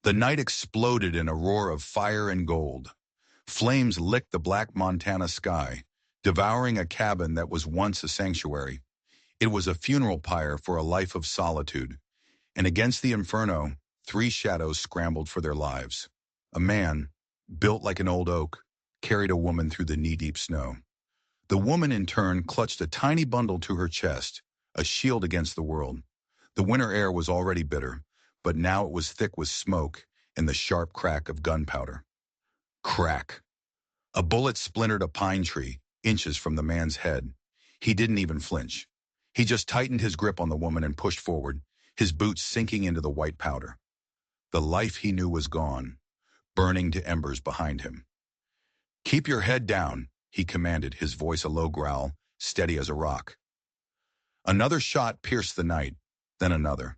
The night exploded in a roar of fire and gold. Flames licked the black Montana sky, devouring a cabin that was once a sanctuary. It was a funeral pyre for a life of solitude, and against the inferno, three shadows scrambled for their lives. A man, built like an old oak, carried a woman through the knee-deep snow. The woman in turn clutched a tiny bundle to her chest, a shield against the world. The winter air was already bitter, but now it was thick with smoke and the sharp crack of gunpowder. Crack. A bullet splintered a pine tree, inches from the man's head. He didn't even flinch. He just tightened his grip on the woman and pushed forward, his boots sinking into the white powder. The life he knew was gone, burning to embers behind him. "Keep your head down," he commanded, his voice a low growl, steady as a rock. Another shot pierced the night, then another.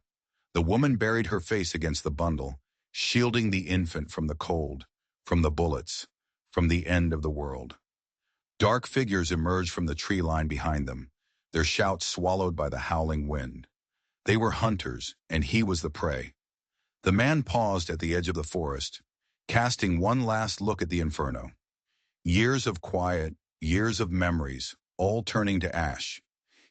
The woman buried her face against the bundle, shielding the infant from the cold, from the bullets, from the end of the world. Dark figures emerged from the tree line behind them, their shouts swallowed by the howling wind. They were hunters, and he was the prey. The man paused at the edge of the forest, casting one last look at the inferno. Years of quiet, years of memories, all turning to ash.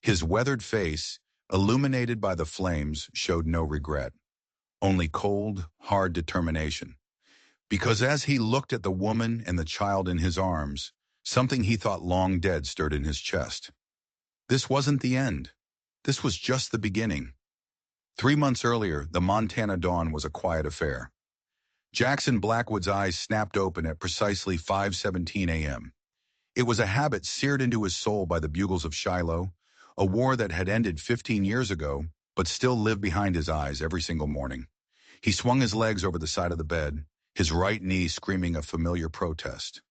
His weathered face, illuminated by the flames, showed no regret, only cold, hard determination. Because as he looked at the woman and the child in his arms, something he thought long dead stirred in his chest. This wasn't the end. This was just the beginning. 3 months earlier, the Montana dawn was a quiet affair. Jackson Blackwood's eyes snapped open at precisely 5:17 a.m. It was a habit seared into his soul by the bugles of Shiloh, a war that had ended 15 years ago, but still lived behind his eyes every single morning. He swung his legs over the side of the bed, his right knee screaming a familiar protest.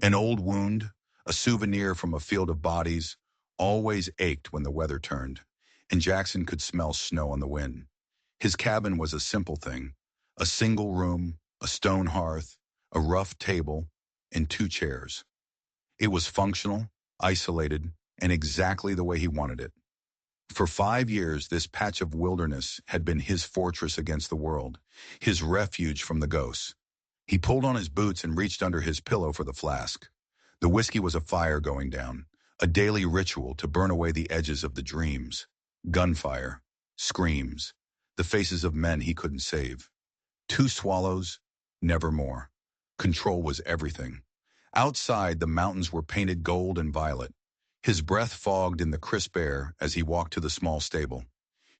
An old wound, a souvenir from a field of bodies, always ached when the weather turned, and Jackson could smell snow on the wind. His cabin was a simple thing, a single room, a stone hearth, a rough table, and 2 chairs. It was functional, isolated, and exactly the way he wanted it. For 5 years, this patch of wilderness had been his fortress against the world, his refuge from the ghosts. He pulled on his boots and reached under his pillow for the flask. The whiskey was a fire going down, a daily ritual to burn away the edges of the dreams. Gunfire, screams, the faces of men he couldn't save. 2 swallows, never more. Control was everything. Outside, the mountains were painted gold and violet. His breath fogged in the crisp air as he walked to the small stable.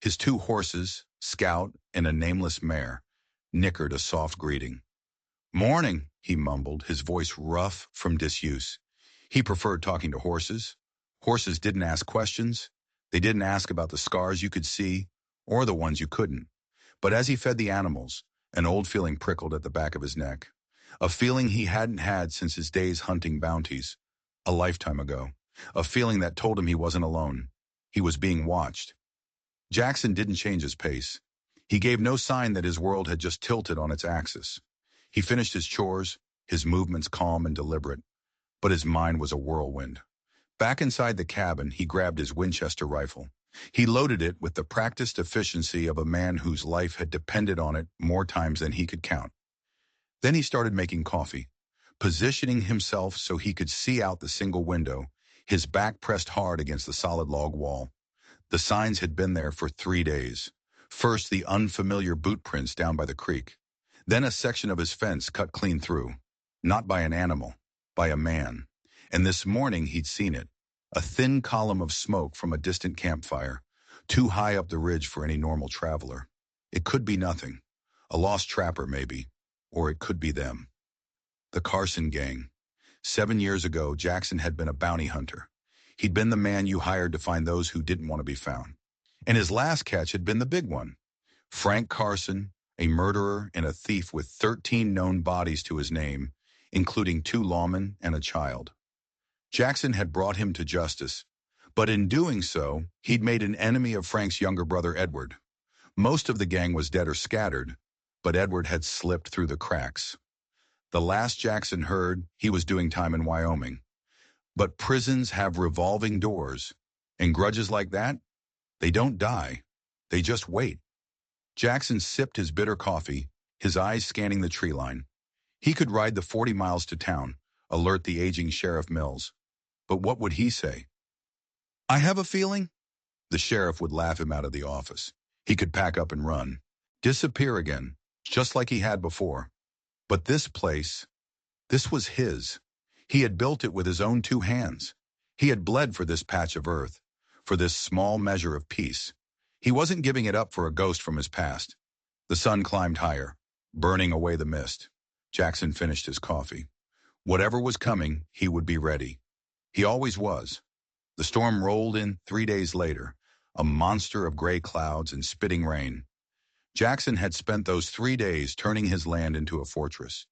His 2 horses, Scout and a nameless mare, nickered a soft greeting. "Morning," he mumbled, his voice rough from disuse. He preferred talking to horses. Horses didn't ask questions. They didn't ask about the scars you could see or the ones you couldn't. But as he fed the animals, an old feeling prickled at the back of his neck. A feeling he hadn't had since his days hunting bounties, a lifetime ago. A feeling that told him he wasn't alone. He was being watched. Jackson didn't change his pace. He gave no sign that his world had just tilted on its axis. He finished his chores, his movements calm and deliberate, but his mind was a whirlwind. Back inside the cabin, he grabbed his Winchester rifle. He loaded it with the practiced efficiency of a man whose life had depended on it more times than he could count. Then he started making coffee, positioning himself so he could see out the single window, his back pressed hard against the solid log wall. The signs had been there for 3 days. First, the unfamiliar boot prints down by the creek. Then a section of his fence cut clean through. Not by an animal, by a man. And this morning he'd seen it. A thin column of smoke from a distant campfire, too high up the ridge for any normal traveler. It could be nothing. A lost trapper, maybe. Or it could be them. The Carson gang. 7 years ago, Jackson had been a bounty hunter. He'd been the man you hired to find those who didn't want to be found. And his last catch had been the big one. Frank Carson, a murderer and a thief with 13 known bodies to his name, including 2 lawmen and a child. Jackson had brought him to justice, but in doing so, he'd made an enemy of Frank's younger brother, Edward. Most of the gang was dead or scattered, but Edward had slipped through the cracks. The last Jackson heard, he was doing time in Wyoming. But prisons have revolving doors, and grudges like that, they don't die. They just wait. Jackson sipped his bitter coffee, his eyes scanning the tree line. He could ride the 40 miles to town, alert the aging Sheriff Mills. But what would he say? I have a feeling. The sheriff would laugh him out of the office. He could pack up and run. Disappear again, just like he had before. But this place, this was his. He had built it with his own two hands. He had bled for this patch of earth, for this small measure of peace. He wasn't giving it up for a ghost from his past. The sun climbed higher, burning away the mist. Jackson finished his coffee. Whatever was coming, he would be ready. He always was. The storm rolled in 3 days later, a monster of gray clouds and spitting rain. Jackson had spent those 3 days turning his land into a fortress.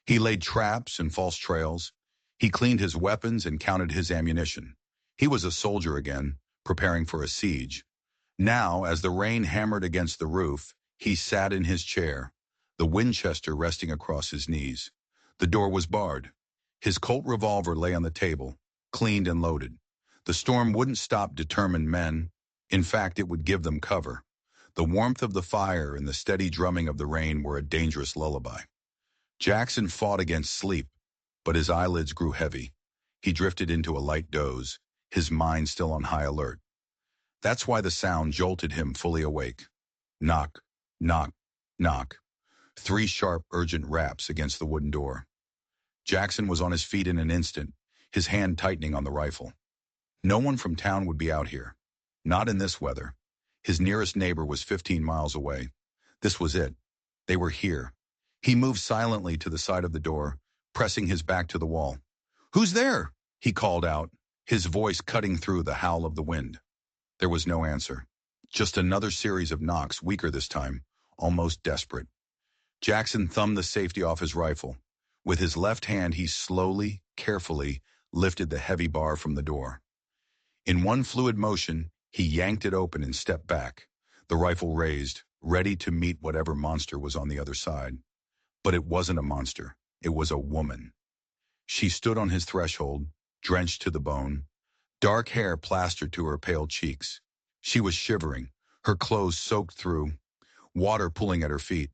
He laid traps and false trails. He cleaned his weapons and counted his ammunition. He was a soldier again, preparing for a siege. Now, as the rain hammered against the roof, he sat in his chair, the Winchester resting across his knees. The door was barred. His Colt revolver lay on the table, cleaned and loaded. The storm wouldn't stop determined men. In fact, it would give them cover. The warmth of the fire and the steady drumming of the rain were a dangerous lullaby. Jackson fought against sleep, but his eyelids grew heavy. He drifted into a light doze, his mind still on high alert. That's why the sound jolted him fully awake. Knock, knock, knock. 3 sharp, urgent raps against the wooden door. Jackson was on his feet in an instant, his hand tightening on the rifle. No one from town would be out here. Not in this weather. His nearest neighbor was 15 miles away. This was it. They were here. He moved silently to the side of the door, pressing his back to the wall. "Who's there?" he called out, his voice cutting through the howl of the wind. There was no answer. Just another series of knocks, weaker this time, almost desperate. Jackson thumbed the safety off his rifle. With his left hand, he slowly, carefully lifted the heavy bar from the door. In one fluid motion, he yanked it open and stepped back, the rifle raised, ready to meet whatever monster was on the other side. But it wasn't a monster. It was a woman. She stood on his threshold, drenched to the bone, dark hair plastered to her pale cheeks. She was shivering, her clothes soaked through, water pooling at her feet.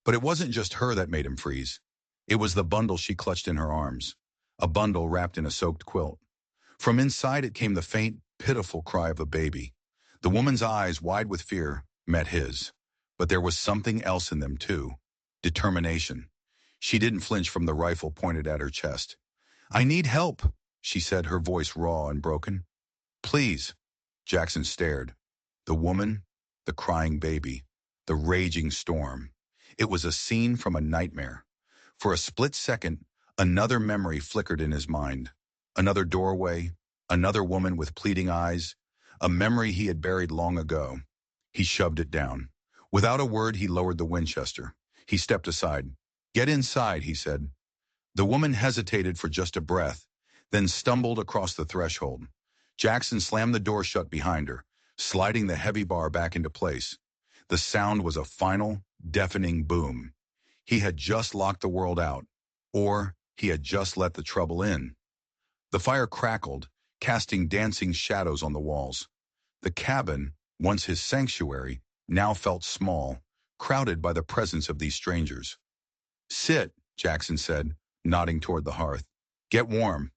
But it wasn't just her that made him freeze. It was the bundle she clutched in her arms, a bundle wrapped in a soaked quilt. From inside it came the faint, pitiful cry of a baby. The woman's eyes, wide with fear, met his. But there was something else in them, too. Determination. She didn't flinch from the rifle pointed at her chest. "I need help," she said, her voice raw and broken. "Please." Jackson stared. The woman, the crying baby, the raging storm. It was a scene from a nightmare. For a split second, another memory flickered in his mind. Another doorway, another woman with pleading eyes, a memory he had buried long ago. He shoved it down. Without a word, he lowered the Winchester. He stepped aside. "Get inside," he said. The woman hesitated for just a breath, then stumbled across the threshold. Jackson slammed the door shut behind her, sliding the heavy bar back into place. The sound was a final, deafening boom. He had just locked the world out, or he had just let the trouble in. The fire crackled, casting dancing shadows on the walls. The cabin, once his sanctuary, now felt small, crowded by the presence of these strangers. "Sit," Jackson said, nodding toward the hearth. "Get warm."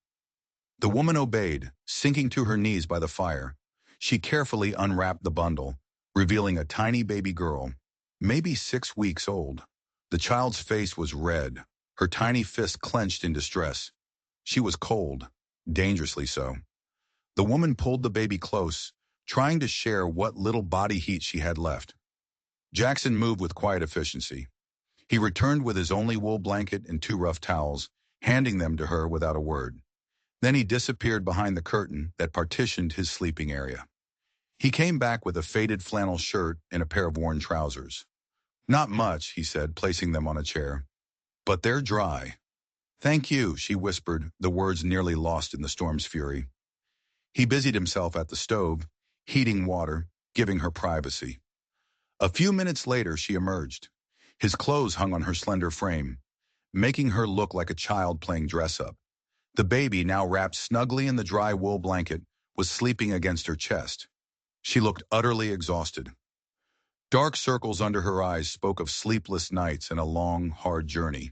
The woman obeyed, sinking to her knees by the fire. She carefully unwrapped the bundle, revealing a tiny baby girl, maybe 6 weeks old. The child's face was red, her tiny fist clenched in distress. She was cold, dangerously so. The woman pulled the baby close, trying to share what little body heat she had left. Jackson moved with quiet efficiency. He returned with his only wool blanket and 2 rough towels, handing them to her without a word. Then he disappeared behind the curtain that partitioned his sleeping area. He came back with a faded flannel shirt and a pair of worn trousers. "Not much," he said, placing them on a chair. "But they're dry." "Thank you," she whispered, the words nearly lost in the storm's fury. He busied himself at the stove, heating water, giving her privacy. A few minutes later, she emerged. His clothes hung on her slender frame, making her look like a child playing dress-up. The baby, now wrapped snugly in the dry wool blanket, was sleeping against her chest. She looked utterly exhausted. Dark circles under her eyes spoke of sleepless nights and a long, hard journey.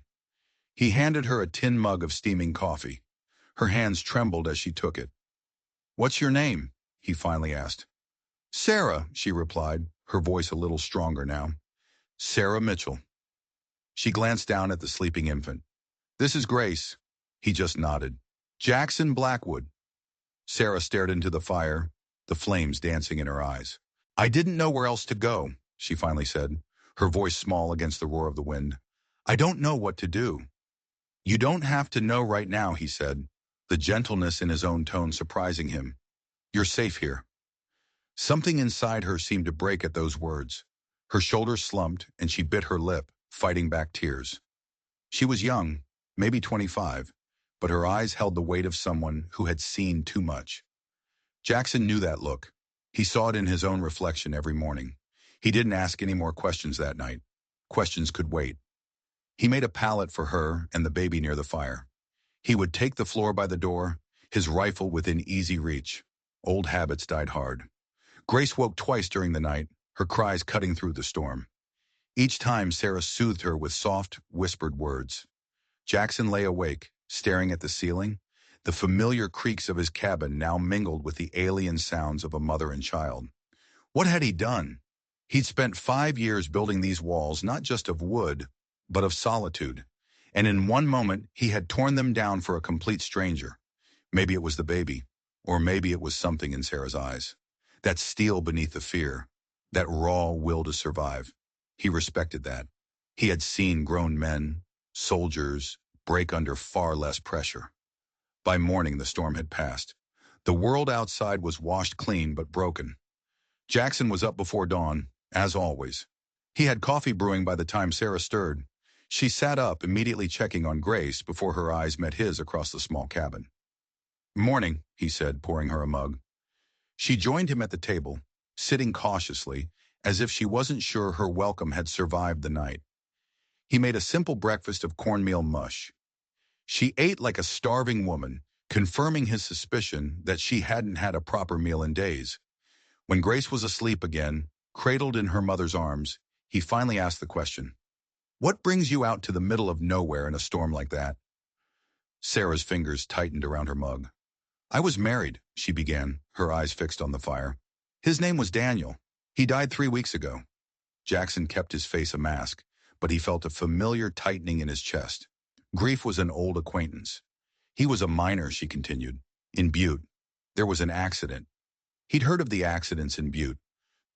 He handed her a tin mug of steaming coffee. Her hands trembled as she took it. "What's your name?" he finally asked. "Sarah," she replied, her voice a little stronger now. "Sarah Mitchell." She glanced down at the sleeping infant. "This is Grace." He just nodded. "Jackson Blackwood." Sarah stared into the fire, the flames dancing in her eyes. "I didn't know where else to go," she finally said, her voice small against the roar of the wind. "I don't know what to do." "You don't have to know right now," he said, the gentleness in his own tone surprising him. "You're safe here." Something inside her seemed to break at those words. Her shoulders slumped, and she bit her lip, fighting back tears. She was young, maybe 25, but her eyes held the weight of someone who had seen too much. Jackson knew that look. He saw it in his own reflection every morning. He didn't ask any more questions that night. Questions could wait. He made a pallet for her and the baby near the fire. He would take the floor by the door, his rifle within easy reach. Old habits died hard. Grace woke twice during the night, her cries cutting through the storm. Each time Sarah soothed her with soft, whispered words. Jackson lay awake, staring at the ceiling. The familiar creaks of his cabin now mingled with the alien sounds of a mother and child. What had he done? He'd spent 5 years building these walls not just of wood, but of solitude. And in one moment, he had torn them down for a complete stranger. Maybe it was the baby, or maybe it was something in Sarah's eyes. That steel beneath the fear, that raw will to survive. He respected that. He had seen grown men, soldiers, break under far less pressure. By morning, the storm had passed. The world outside was washed clean but broken. Jackson was up before dawn, as always. He had coffee brewing by the time Sarah stirred. She sat up, immediately checking on Grace before her eyes met his across the small cabin. "Morning," he said, pouring her a mug. She joined him at the table, sitting cautiously, as if she wasn't sure her welcome had survived the night. He made a simple breakfast of cornmeal mush. She ate like a starving woman, confirming his suspicion that she hadn't had a proper meal in days. When Grace was asleep again, cradled in her mother's arms, he finally asked the question, "What brings you out to the middle of nowhere in a storm like that?" Sarah's fingers tightened around her mug. "I was married," she began, her eyes fixed on the fire. "His name was Daniel. He died 3 weeks ago." Jackson kept his face a mask, but he felt a familiar tightening in his chest. Grief was an old acquaintance. "He was a miner," she continued, "in Butte. There was an accident." He'd heard of the accidents in Butte.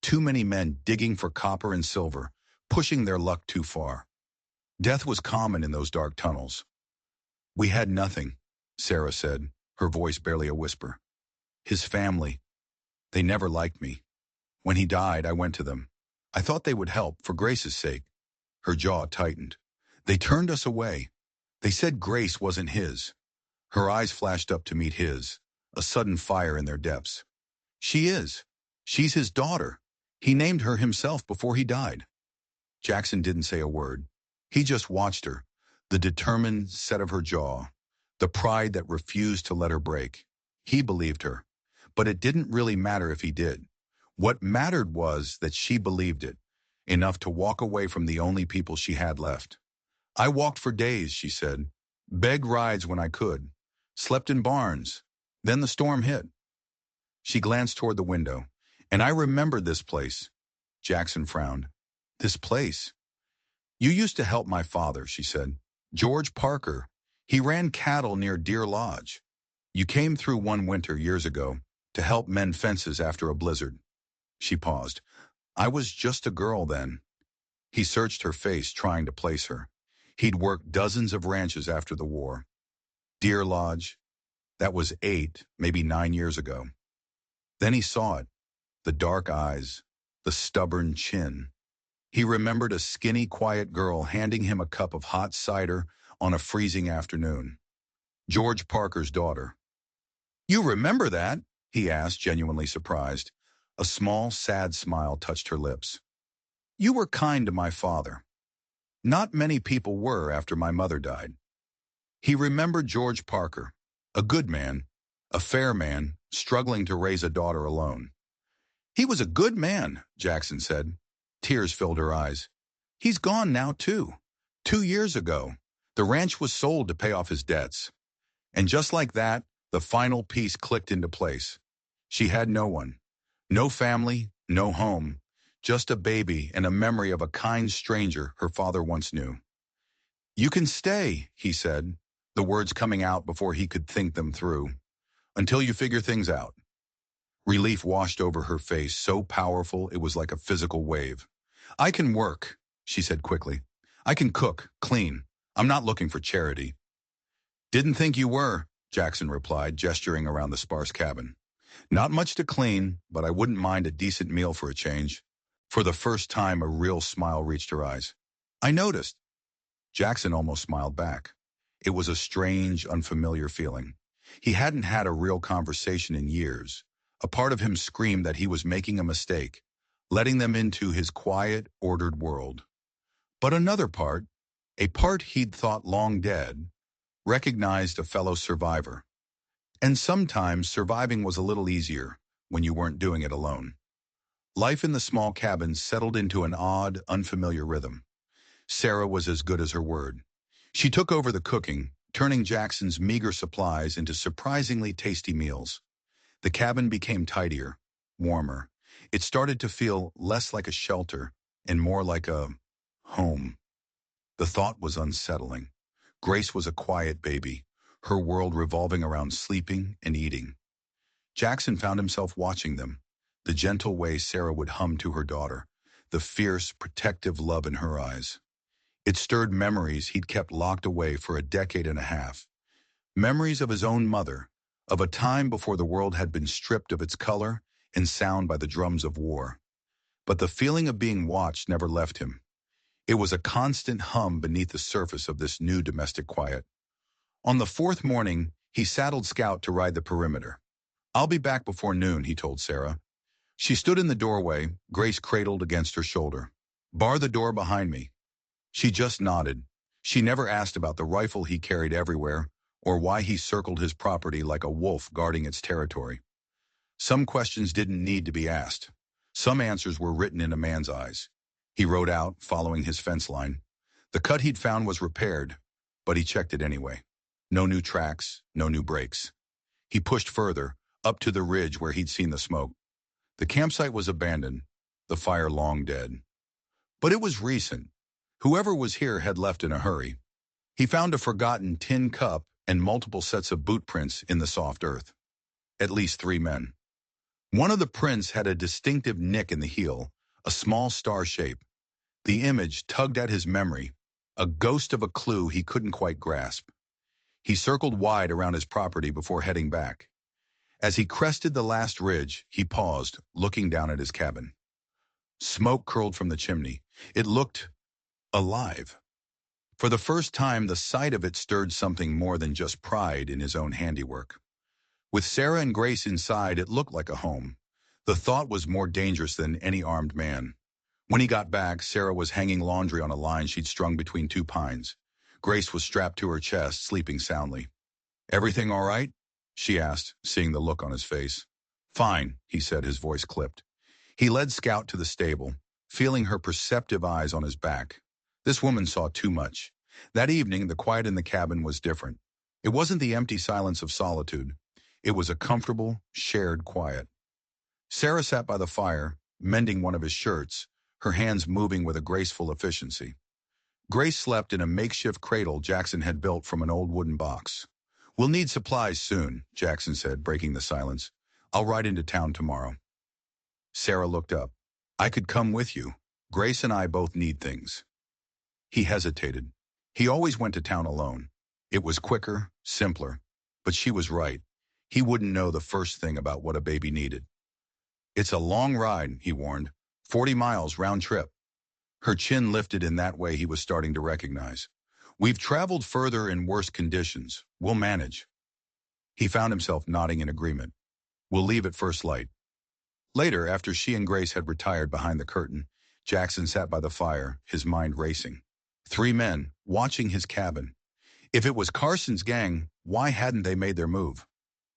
Too many men digging for copper and silver, pushing their luck too far. Death was common in those dark tunnels. "We had nothing," Sarah said, her voice barely a whisper. "His family, they never liked me. When he died, I went to them. I thought they would help, for Grace's sake." Her jaw tightened. "They turned us away. They said Grace wasn't his." Her eyes flashed up to meet his, a sudden fire in their depths. "She is. She's his daughter. He named her himself before he died." Jackson didn't say a word. He just watched her, the determined set of her jaw, the pride that refused to let her break. He believed her, but it didn't really matter if he did. What mattered was that she believed it, enough to walk away from the only people she had left. "I walked for days," she said, "begged rides when I could, slept in barns. Then the storm hit." She glanced toward the window. "And I remembered this place." Jackson frowned. "This place?" "You used to help my father," she said. "George Parker. He ran cattle near Deer Lodge. You came through one winter years ago to help mend fences after a blizzard." She paused. "I was just a girl then." He searched her face, trying to place her. He'd worked dozens of ranches after the war. Deer Lodge, that was 8, maybe 9 years ago. Then he saw it, the dark eyes, the stubborn chin. He remembered a skinny, quiet girl handing him a cup of hot cider on a freezing afternoon. George Parker's daughter. "You remember that?" he asked, genuinely surprised. A small, sad smile touched her lips. "You were kind to my father. Not many people were after my mother died." He remembered George Parker, a good man, a fair man, struggling to raise a daughter alone. "He was a good man," Jackson said. Tears filled her eyes. He's gone now, too. 2 years ago, the ranch was sold to pay off his debts. And just like that, the final piece clicked into place. She had no one. No family, no home. Just a baby and a memory of a kind stranger her father once knew. You can stay, he said, the words coming out before he could think them through, until you figure things out. Relief washed over her face, so powerful it was like a physical wave. I can work, she said quickly. I can cook, clean. I'm not looking for charity. Didn't think you were, Jackson replied, gesturing around the sparse cabin. Not much to clean, but I wouldn't mind a decent meal for a change. For the first time, a real smile reached her eyes. I noticed. Jackson almost smiled back. It was a strange, unfamiliar feeling. He hadn't had a real conversation in years. A part of him screamed that he was making a mistake, letting them into his quiet, ordered world. But another part, a part he'd thought long dead, recognized a fellow survivor. And sometimes surviving was a little easier when you weren't doing it alone. Life in the small cabin settled into an odd, unfamiliar rhythm. Sarah was as good as her word. She took over the cooking, turning Jackson's meager supplies into surprisingly tasty meals. The cabin became tidier, warmer. It started to feel less like a shelter and more like a home. The thought was unsettling. Grace was a quiet baby, her world revolving around sleeping and eating. Jackson found himself watching them, the gentle way Sarah would hum to her daughter, the fierce, protective love in her eyes. It stirred memories he'd kept locked away for a decade and a half. Memories of his own mother, of a time before the world had been stripped of its color and sound by the drums of war. But the feeling of being watched never left him. It was a constant hum beneath the surface of this new domestic quiet. On the fourth morning, he saddled Scout to ride the perimeter. I'll be back before noon, he told Sarah. She stood in the doorway, Grace cradled against her shoulder. Bar the door behind me. She just nodded. She never asked about the rifle he carried everywhere, or why he circled his property like a wolf guarding its territory. Some questions didn't need to be asked. Some answers were written in a man's eyes. He rode out, following his fence line. The cut he'd found was repaired, but he checked it anyway. No new tracks, no new breaks. He pushed further, up to the ridge where he'd seen the smoke. The campsite was abandoned, the fire long dead. But it was recent. Whoever was here had left in a hurry. He found a forgotten tin cup and multiple sets of boot prints in the soft earth. At least 3 men. One of the prints had a distinctive nick in the heel, a small star shape. The image tugged at his memory, a ghost of a clue he couldn't quite grasp. He circled wide around his property before heading back. As he crested the last ridge, he paused, looking down at his cabin. Smoke curled from the chimney. It looked alive. For the first time, the sight of it stirred something more than just pride in his own handiwork. With Sarah and Grace inside, it looked like a home. The thought was more dangerous than any armed man. When he got back, Sarah was hanging laundry on a line she'd strung between 2 pines. Grace was strapped to her chest, sleeping soundly. Everything all right? She asked, seeing the look on his face. Fine, he said, his voice clipped. He led Scout to the stable, feeling her perceptive eyes on his back. This woman saw too much. That evening, the quiet in the cabin was different. It wasn't the empty silence of solitude. It was a comfortable, shared quiet. Sarah sat by the fire, mending one of his shirts, her hands moving with a graceful efficiency. Grace slept in a makeshift cradle Jackson had built from an old wooden box. We'll need supplies soon, Jackson said, breaking the silence. I'll ride into town tomorrow. Sarah looked up. I could come with you. Grace and I both need things. He hesitated. He always went to town alone. It was quicker, simpler. But she was right. He wouldn't know the first thing about what a baby needed. It's a long ride, he warned. 40 miles round trip. Her chin lifted in that way he was starting to recognize. We've traveled further in worse conditions. We'll manage. He found himself nodding in agreement. We'll leave at first light. Later, after she and Grace had retired behind the curtain, Jackson sat by the fire, his mind racing. 3 men, watching his cabin. If it was Carson's gang, why hadn't they made their move?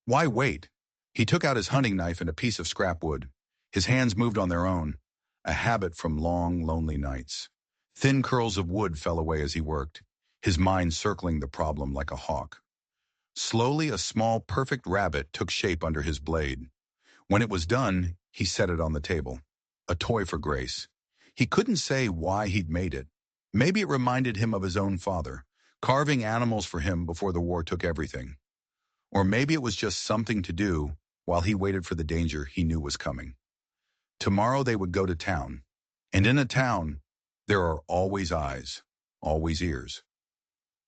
Why wait? He took out his hunting knife and a piece of scrap wood. His hands moved on their own. a habit from long, lonely nights. Thin curls of wood fell away as he worked, his mind circling the problem like a hawk. Slowly, a small, perfect rabbit took shape under his blade. When it was done, he set it on the table. A toy for Grace. He couldn't say why he'd made it. Maybe it reminded him of his own father, carving animals for him before the war took everything. Or maybe it was just something to do while he waited for the danger he knew was coming. Tomorrow they would go to town. And in a town, there are always eyes, always ears.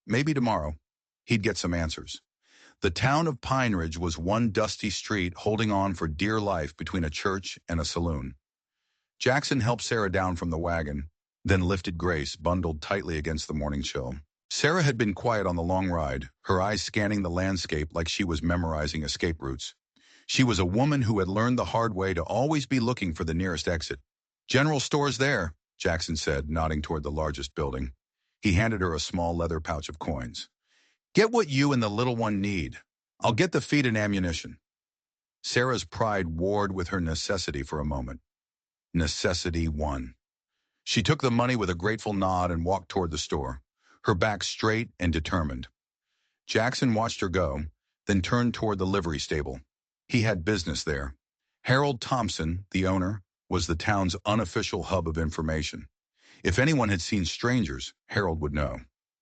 Maybe tomorrow, he'd get some answers. The town of Pine Ridge was one dusty street holding on for dear life between a church and a saloon. Jackson helped Sarah down from the wagon, then lifted Grace, bundled tightly against the morning chill. Sarah had been quiet on the long ride, her eyes scanning the landscape like she was memorizing escape routes. She was a woman who had learned the hard way to always be looking for the nearest exit. "General store's there," Jackson said, nodding toward the largest building. He handed her a small leather pouch of coins. "Get what you and the little one need. I'll get the feed and ammunition." Sarah's pride warred with her necessity for a moment. Necessity won. She took the money with a grateful nod and walked toward the store, her back straight and determined. Jackson watched her go, then turned toward the livery stable. He had business there. Harold Thompson, the owner, was the town's unofficial hub of information. If anyone had seen strangers, Harold would know.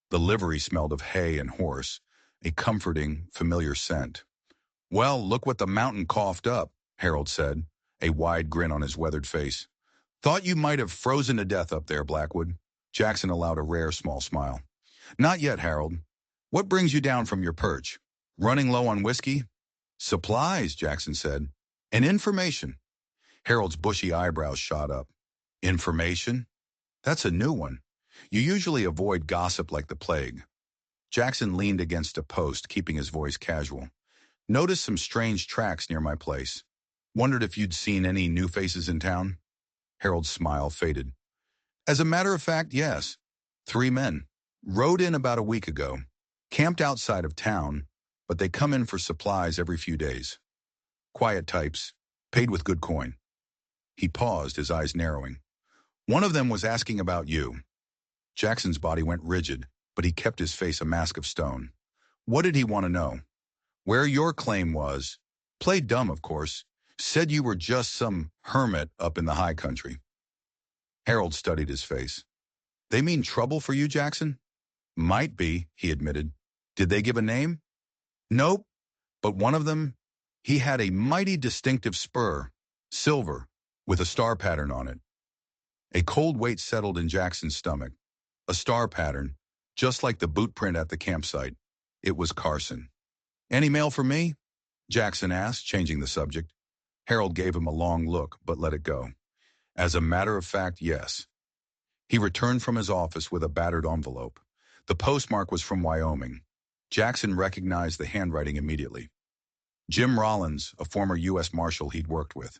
The livery smelled of hay and horse, a comforting, familiar scent. "Well, look what the mountain coughed up," Harold said, a wide grin on his weathered face. "Thought you might have frozen to death up there, Blackwood." Jackson allowed a rare small smile. "Not yet, Harold. What brings you down from your perch? Running low on whiskey?" "Supplies," Jackson said. "And information." Harold's bushy eyebrows shot up. "Information? That's a new one. You usually avoid gossip like the plague." Jackson leaned against a post, keeping his voice casual. "Noticed some strange tracks near my place. Wondered if you'd seen any new faces in town?" Harold's smile faded. "As a matter of fact, yes. 3 men. Rode in about a week ago. Camped outside of town, but they come in for supplies every few days. Quiet types, paid with good coin." He paused, his eyes narrowing. "One of them was asking about you." Jackson's body went rigid, but he kept his face a mask of stone. "What did he want to know?" "Where your claim was. Played dumb, of course. Said you were just some hermit up in the high country." Harold studied his face. "They mean trouble for you, Jackson?" "Might be," he admitted. "Did they give a name?" "Nope, but one of them, he had a mighty distinctive spur, silver, with a star pattern on it." A cold weight settled in Jackson's stomach. A star pattern, just like the boot print at the campsite. It was Carson. "Any mail for me?" Jackson asked, changing the subject. Harold gave him a long look, but let it go. "As a matter of fact, yes." He returned from his office with a battered envelope. The postmark was from Wyoming. Jackson recognized the handwriting immediately. Jim Rollins, a former U.S. Marshal he'd worked with.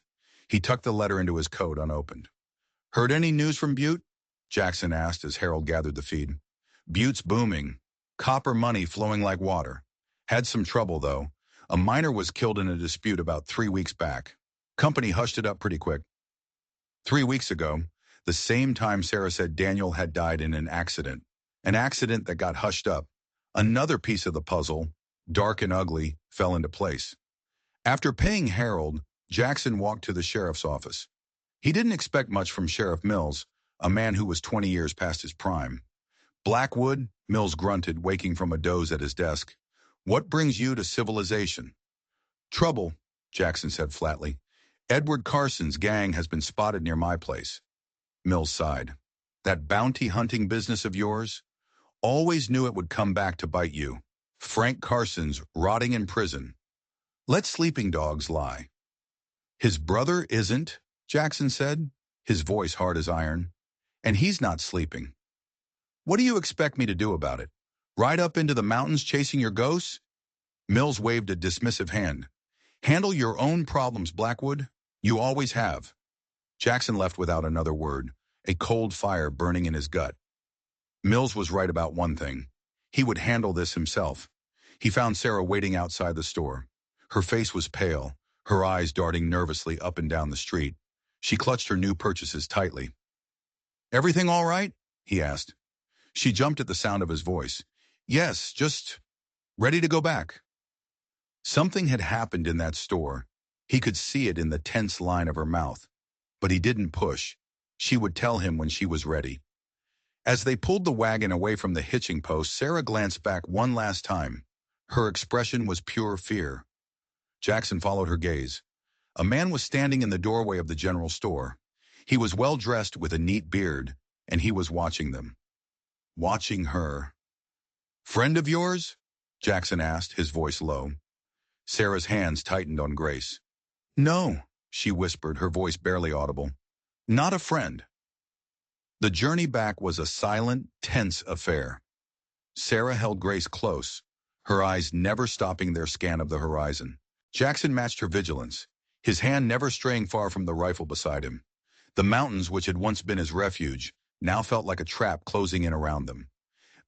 He tucked the letter into his coat unopened. "Heard any news from Butte?" Jackson asked as Harold gathered the feed. "Butte's booming. Copper money flowing like water. Had some trouble, though. A miner was killed in a dispute about 3 weeks back. Company hushed it up pretty quick." 3 weeks ago, the same time Sarah said Daniel had died in an accident that got hushed up. Another piece of the puzzle, dark and ugly, fell into place. After paying Harold, Jackson walked to the sheriff's office. He didn't expect much from Sheriff Mills, a man who was 20 years past his prime. "Blackwood," Mills grunted, waking from a doze at his desk. "What brings you to civilization?" "Trouble," Jackson said flatly. "Edward Carson's gang has been spotted near my place." Mills sighed. "That bounty hunting business of yours? Always knew it would come back to bite you. Frank Carson's rotting in prison. Let sleeping dogs lie." "His brother isn't," Jackson said, his voice hard as iron. "And he's not sleeping. What do you expect me to do about it? Ride up into the mountains chasing your ghosts?" Mills waved a dismissive hand. "Handle your own problems, Blackwood. You always have." Jackson left without another word, a cold fire burning in his gut. Mills was right about one thing. He would handle this himself. He found Sarah waiting outside the store. Her face was pale, her eyes darting nervously up and down the street. She clutched her new purchases tightly. "Everything all right?" he asked. She jumped at the sound of his voice. "Yes, just ready to go back." Something had happened in that store. He could see it in the tense line of her mouth. But he didn't push. She would tell him when she was ready. As they pulled the wagon away from the hitching post, Sarah glanced back one last time. Her expression was pure fear. Jackson followed her gaze. A man was standing in the doorway of the general store. He was well dressed with a neat beard, and he was watching them. Watching her. "Friend of yours?" Jackson asked, his voice low. Sarah's hands tightened on Grace. "No," she whispered, her voice barely audible. "Not a friend." The journey back was a silent, tense affair. Sarah held Grace close, her eyes never stopping their scan of the horizon. Jackson matched her vigilance, his hand never straying far from the rifle beside him. The mountains, which had once been his refuge, now felt like a trap closing in around them.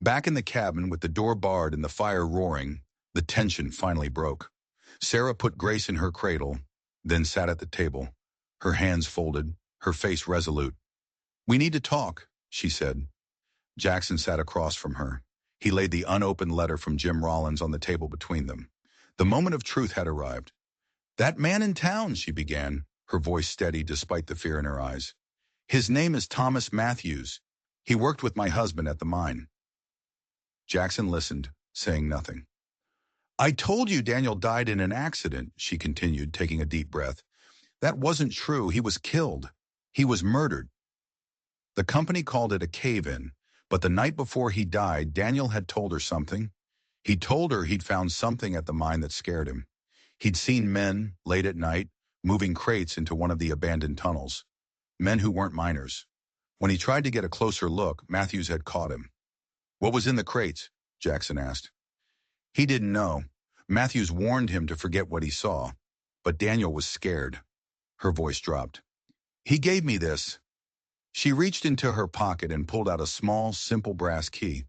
Back in the cabin, with the door barred and the fire roaring, the tension finally broke. Sarah put Grace in her cradle, then sat at the table, her hands folded, her face resolute. "We need to talk," she said. Jackson sat across from her. He laid the unopened letter from Jim Rollins on the table between them. The moment of truth had arrived. "That man in town," she began, her voice steady despite the fear in her eyes. "His name is Thomas Matthews. He worked with my husband at the mine." Jackson listened, saying nothing. "I told you Daniel died in an accident," she continued, taking a deep breath. "That wasn't true. He was killed. He was murdered. The company called it a cave-in, but the night before he died, Daniel had told her something. He told her he'd found something at the mine that scared him. He'd seen men, late at night, moving crates into one of the abandoned tunnels. Men who weren't miners. When he tried to get a closer look, Matthews had caught him. "What was in the crates?" Jackson asked. He didn't know. Matthews warned him to forget what he saw. But Daniel was scared. Her voice dropped. "He gave me this." She reached into her pocket and pulled out a small, simple brass key.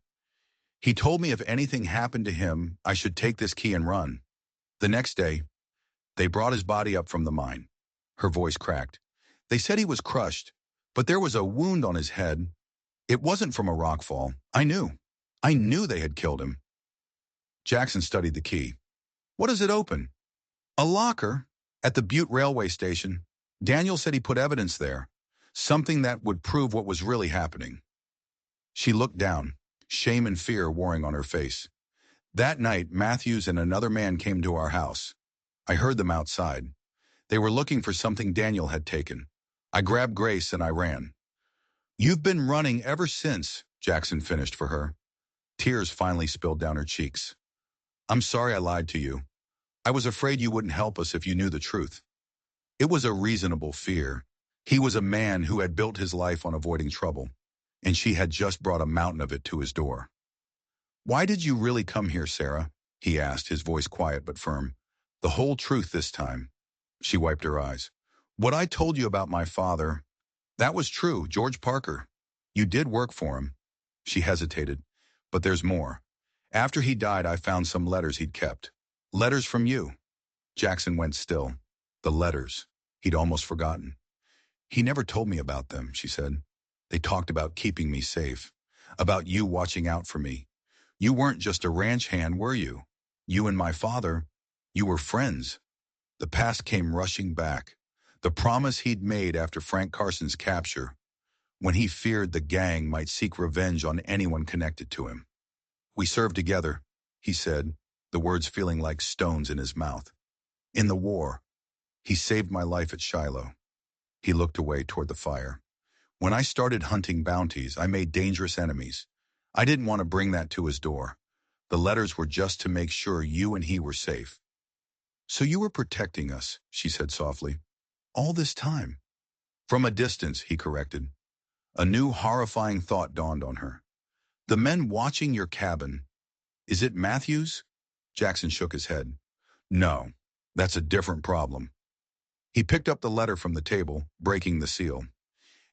"He told me if anything happened to him, I should take this key and run." The next day, they brought his body up from the mine. Her voice cracked. "They said he was crushed, but there was a wound on his head. It wasn't from a rock fall. I knew. I knew they had killed him." Jackson studied the key. "What does it open?" "A locker at the Butte railway station. Daniel said he put evidence there. Something that would prove what was really happening." She looked down, shame and fear warring on her face. "That night, Matthews and another man came to our house. I heard them outside. They were looking for something Daniel had taken. I grabbed Grace and I ran." "You've been running ever since," Jackson finished for her. Tears finally spilled down her cheeks. "I'm sorry I lied to you. I was afraid you wouldn't help us if you knew the truth." It was a reasonable fear. He was a man who had built his life on avoiding trouble, and she had just brought a mountain of it to his door. "Why did you really come here, Sarah?" he asked, his voice quiet but firm. "The whole truth this time." She wiped her eyes. "What I told you about my father, that was true, George Parker. You did work for him." She hesitated. "But there's more. After he died, I found some letters he'd kept. Letters from you." Jackson went still. The letters. He'd almost forgotten. "He never told me about them," she said. "They talked about keeping me safe, about you watching out for me. You weren't just a ranch hand, were you? You and my father, you were friends." The past came rushing back. The promise he'd made after Frank Carson's capture, when he feared the gang might seek revenge on anyone connected to him. "We served together," he said, the words feeling like stones in his mouth. "In the war. He saved my life at Shiloh." He looked away toward the fire. "When I started hunting bounties, I made dangerous enemies. I didn't want to bring that to his door. The letters were just to make sure you and he were safe." "So you were protecting us," she said softly. "All this time." "From a distance," he corrected. A new horrifying thought dawned on her. "The men watching your cabin, is it Matthews?" Jackson shook his head. "No, that's a different problem." He picked up the letter from the table, breaking the seal.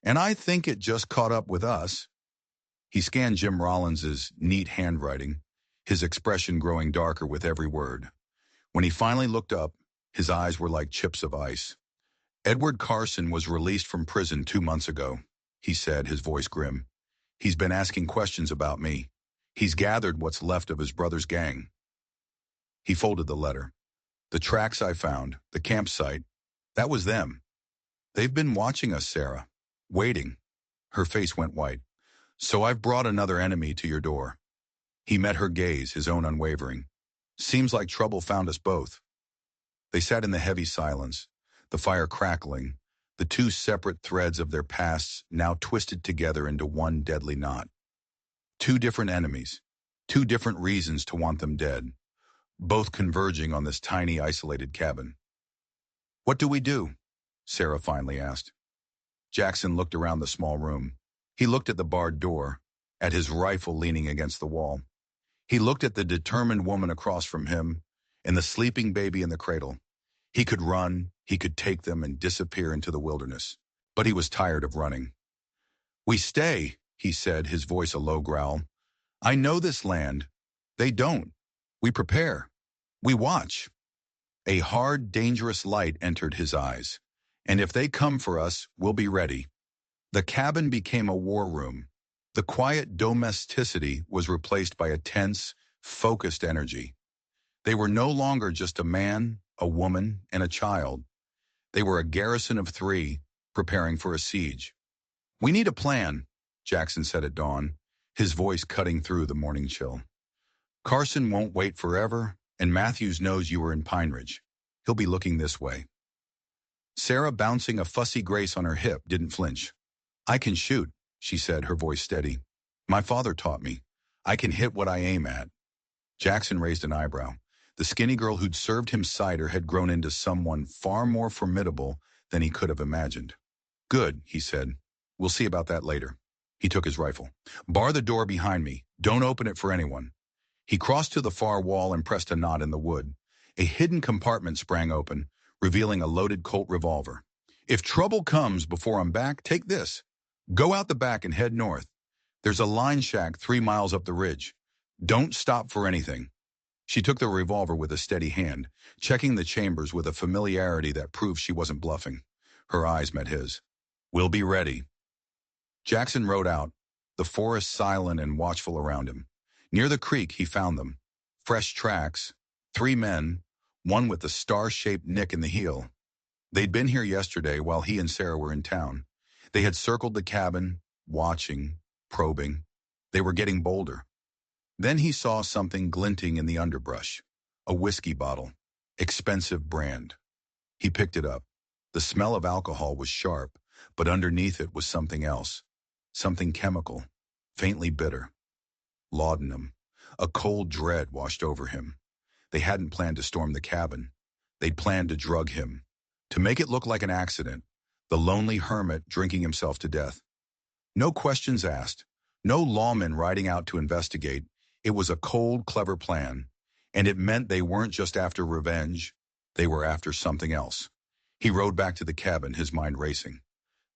"And I think it just caught up with us." He scanned Jim Rollins's neat handwriting, his expression growing darker with every word. When he finally looked up, his eyes were like chips of ice. Edward Carson was released from prison 2 months ago, he said, his voice grim. He's been asking questions about me. He's gathered what's left of his brother's gang. He folded the letter. The tracks I found, the campsite, that was them. They've been watching us, Sarah. Waiting. Her face went white. So I've brought another enemy to your door. He met her gaze, his own unwavering. Seems like trouble found us both. They sat in the heavy silence, the fire crackling, the two separate threads of their pasts now twisted together into one deadly knot. Two different enemies, two different reasons to want them dead, both converging on this tiny, isolated cabin. What do we do? Sarah finally asked. Jackson looked around the small room. He looked at the barred door, at his rifle leaning against the wall. He looked at the determined woman across from him and the sleeping baby in the cradle. He could run, he could take them and disappear into the wilderness. But he was tired of running. We stay, he said, his voice a low growl. I know this land. They don't. We prepare. We watch. A hard, dangerous light entered his eyes. And if they come for us, we'll be ready. The cabin became a war room. The quiet domesticity was replaced by a tense, focused energy. They were no longer just a man, a woman, and a child. They were a garrison of 3, preparing for a siege. We need a plan, Jackson said at dawn, his voice cutting through the morning chill. Carson won't wait forever, and Matthews knows you were in Pine Ridge. He'll be looking this way. Sarah, bouncing a fussy grace on her hip, didn't flinch. I can shoot, she said, her voice steady. My father taught me. I can hit what I aim at. Jackson raised an eyebrow. The skinny girl who'd served him cider had grown into someone far more formidable than he could have imagined. Good, he said. We'll see about that later. He took his rifle. Bar the door behind me. Don't open it for anyone. He crossed to the far wall and pressed a knot in the wood. A hidden compartment sprang open, revealing a loaded Colt revolver. If trouble comes before I'm back, take this. Go out the back and head north. There's a line shack 3 miles up the ridge. Don't stop for anything. She took the revolver with a steady hand, checking the chambers with a familiarity that proved she wasn't bluffing. Her eyes met his. We'll be ready. Jackson rode out, the forest silent and watchful around him. Near the creek, he found them. Fresh tracks, 3 men, one with a star-shaped nick in the heel. They'd been here yesterday while he and Sarah were in town. They had circled the cabin, watching, probing. They were getting bolder. Then he saw something glinting in the underbrush. A whiskey bottle. Expensive brand. He picked it up. The smell of alcohol was sharp, but underneath it was something else. Something chemical, faintly bitter. Laudanum. A cold dread washed over him. They hadn't planned to storm the cabin. They'd planned to drug him. To make it look like an accident. The lonely hermit drinking himself to death. No questions asked. No lawman riding out to investigate. It was a cold, clever plan. And it meant they weren't just after revenge. They were after something else. He rode back to the cabin, his mind racing.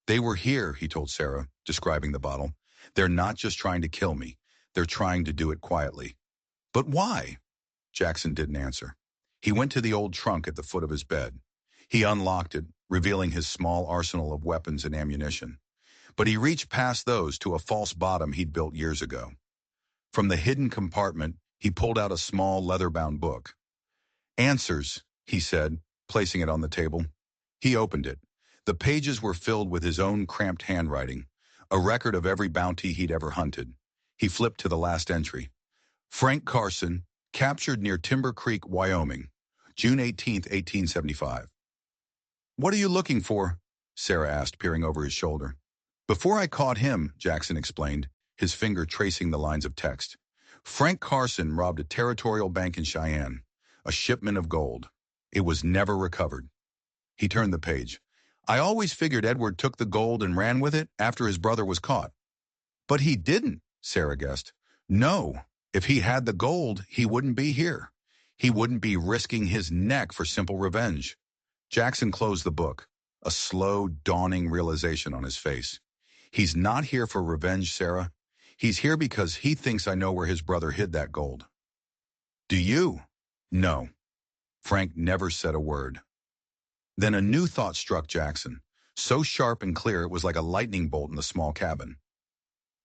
They were here, he told Sarah, describing the bottle. They're not just trying to kill me. They're trying to do it quietly. But why? Jackson didn't answer. He went to the old trunk at the foot of his bed. He unlocked it, revealing his small arsenal of weapons and ammunition. But he reached past those to a false bottom he'd built years ago. From the hidden compartment, he pulled out a small leather-bound book. Answers, he said, placing it on the table. He opened it. The pages were filled with his own cramped handwriting, a record of every bounty he'd ever hunted. He flipped to the last entry. Frank Carson, captured near Timber Creek, Wyoming, June 18, 1875. What are you looking for? Sarah asked, peering over his shoulder. Before I caught him, Jackson explained, his finger tracing the lines of text. Frank Carson robbed a territorial bank in Cheyenne, a shipment of gold. It was never recovered. He turned the page. I always figured Edward took the gold and ran with it after his brother was caught. But he didn't, Sarah guessed. No, if he had the gold, he wouldn't be here. He wouldn't be risking his neck for simple revenge. Jackson closed the book, a slow, dawning realization on his face. He's not here for revenge, Sarah. He's here because he thinks I know where his brother hid that gold. Do you? No. Frank never said a word. Then a new thought struck Jackson, so sharp and clear it was like a lightning bolt in the small cabin.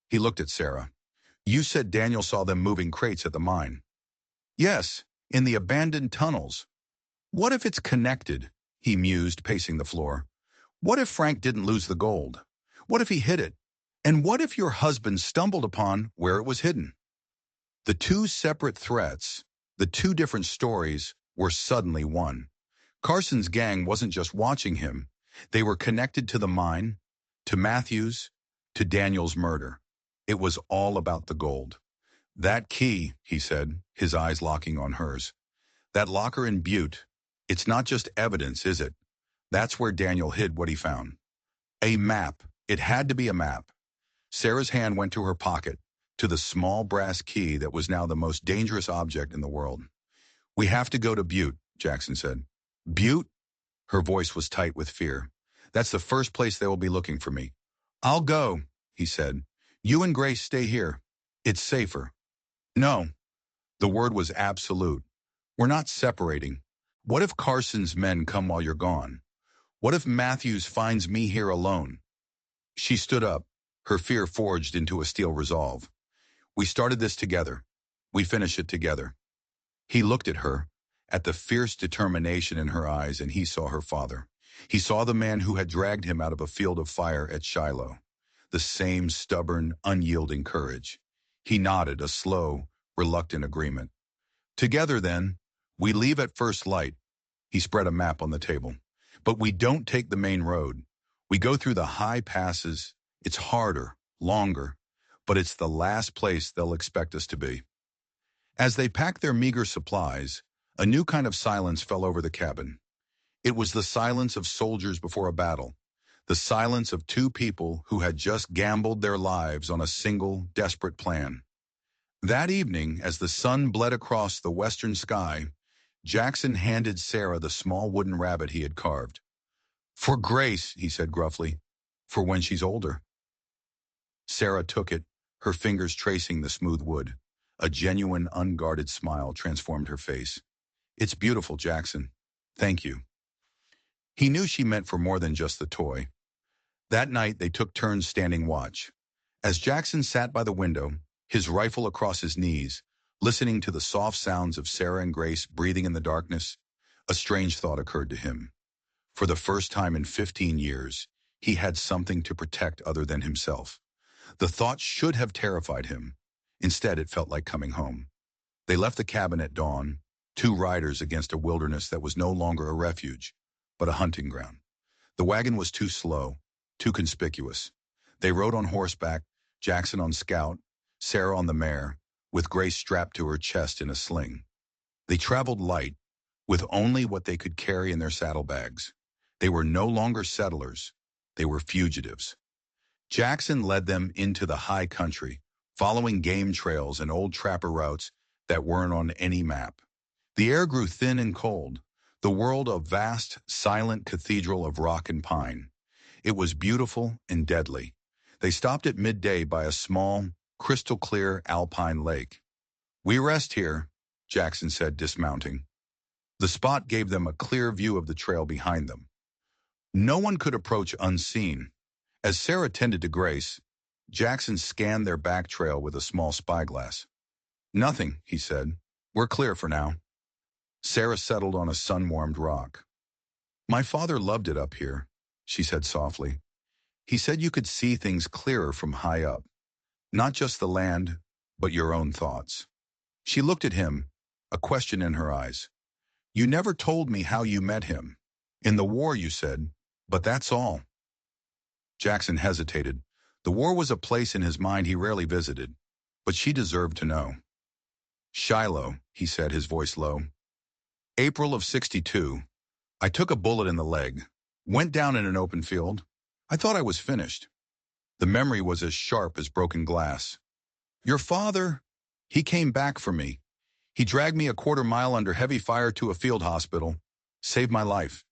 He looked at Sarah. You said Daniel saw them moving crates at the mine. Yes, in the abandoned tunnels. What if it's connected? He mused, pacing the floor. What if Frank didn't lose the gold? What if he hid it? And what if your husband stumbled upon where it was hidden? The two separate threats, the two different stories, were suddenly one. Carson's gang wasn't just watching him. They were connected to the mine, to Matthews, to Daniel's murder. It was all about the gold. That key, he said, his eyes locking on hers. That locker in Butte, it's not just evidence, is it? That's where Daniel hid what he found. A map. It had to be a map. Sarah's hand went to her pocket, to the small brass key that was now the most dangerous object in the world. We have to go to Butte, Jackson said. Butte? Her voice was tight with fear. That's the first place they will be looking for me. I'll go, he said. You and Grace stay here. It's safer. No. The word was absolute. We're not separating. What if Carson's men come while you're gone? What if Matthews finds me here alone? She stood up, her fear forged into a steel resolve. We started this together. We finish it together. He looked at her, at the fierce determination in her eyes, and he saw her father. He saw the man who had dragged him out of a field of fire at Shiloh. The same stubborn, unyielding courage. He nodded a slow, reluctant agreement. Together, then, we leave at first light. He spread a map on the table. But we don't take the main road. We go through the high passes. It's harder, longer, but it's the last place they'll expect us to be. As they packed their meager supplies, a new kind of silence fell over the cabin. It was the silence of soldiers before a battle, the silence of two people who had just gambled their lives on a single, desperate plan. That evening, as the sun bled across the western sky, Jackson handed Sarah the small wooden rabbit he had carved. For Grace, he said gruffly, for when she's older. Sarah took it, her fingers tracing the smooth wood. A genuine, unguarded smile transformed her face. It's beautiful, Jackson. Thank you. He knew she meant for more than just the toy. That night, they took turns standing watch. As Jackson sat by the window, his rifle across his knees, listening to the soft sounds of Sarah and Grace breathing in the darkness, a strange thought occurred to him. For the first time in 15 years, he had something to protect other than himself. The thought should have terrified him. Instead, it felt like coming home. They left the cabin at dawn, two riders against a wilderness that was no longer a refuge, but a hunting ground. The wagon was too slow, too conspicuous. They rode on horseback, Jackson on Scout, Sarah on the mare, with Grace strapped to her chest in a sling. They traveled light, with only what they could carry in their saddlebags. They were no longer settlers. They were fugitives. Jackson led them into the high country, following game trails and old trapper routes that weren't on any map. The air grew thin and cold, the world a vast, silent cathedral of rock and pine. It was beautiful and deadly. They stopped at midday by a small, crystal-clear alpine lake. We rest here, Jackson said, dismounting. The spot gave them a clear view of the trail behind them. No one could approach unseen. As Sarah tended to Grace, Jackson scanned their back trail with a small spyglass. Nothing, he said. We're clear for now. Sarah settled on a sun-warmed rock. My father loved it up here, she said softly. He said you could see things clearer from high up. Not just the land, but your own thoughts. She looked at him, a question in her eyes. You never told me how you met him. In the war, you said, but that's all. Jackson hesitated. The war was a place in his mind he rarely visited, but she deserved to know. Shiloh, he said, his voice low. April of '62. I took a bullet in the leg. Went down in an open field. I thought I was finished. The memory was as sharp as broken glass. Your father, he came back for me. He dragged me a quarter-mile under heavy fire to a field hospital. Saved my life.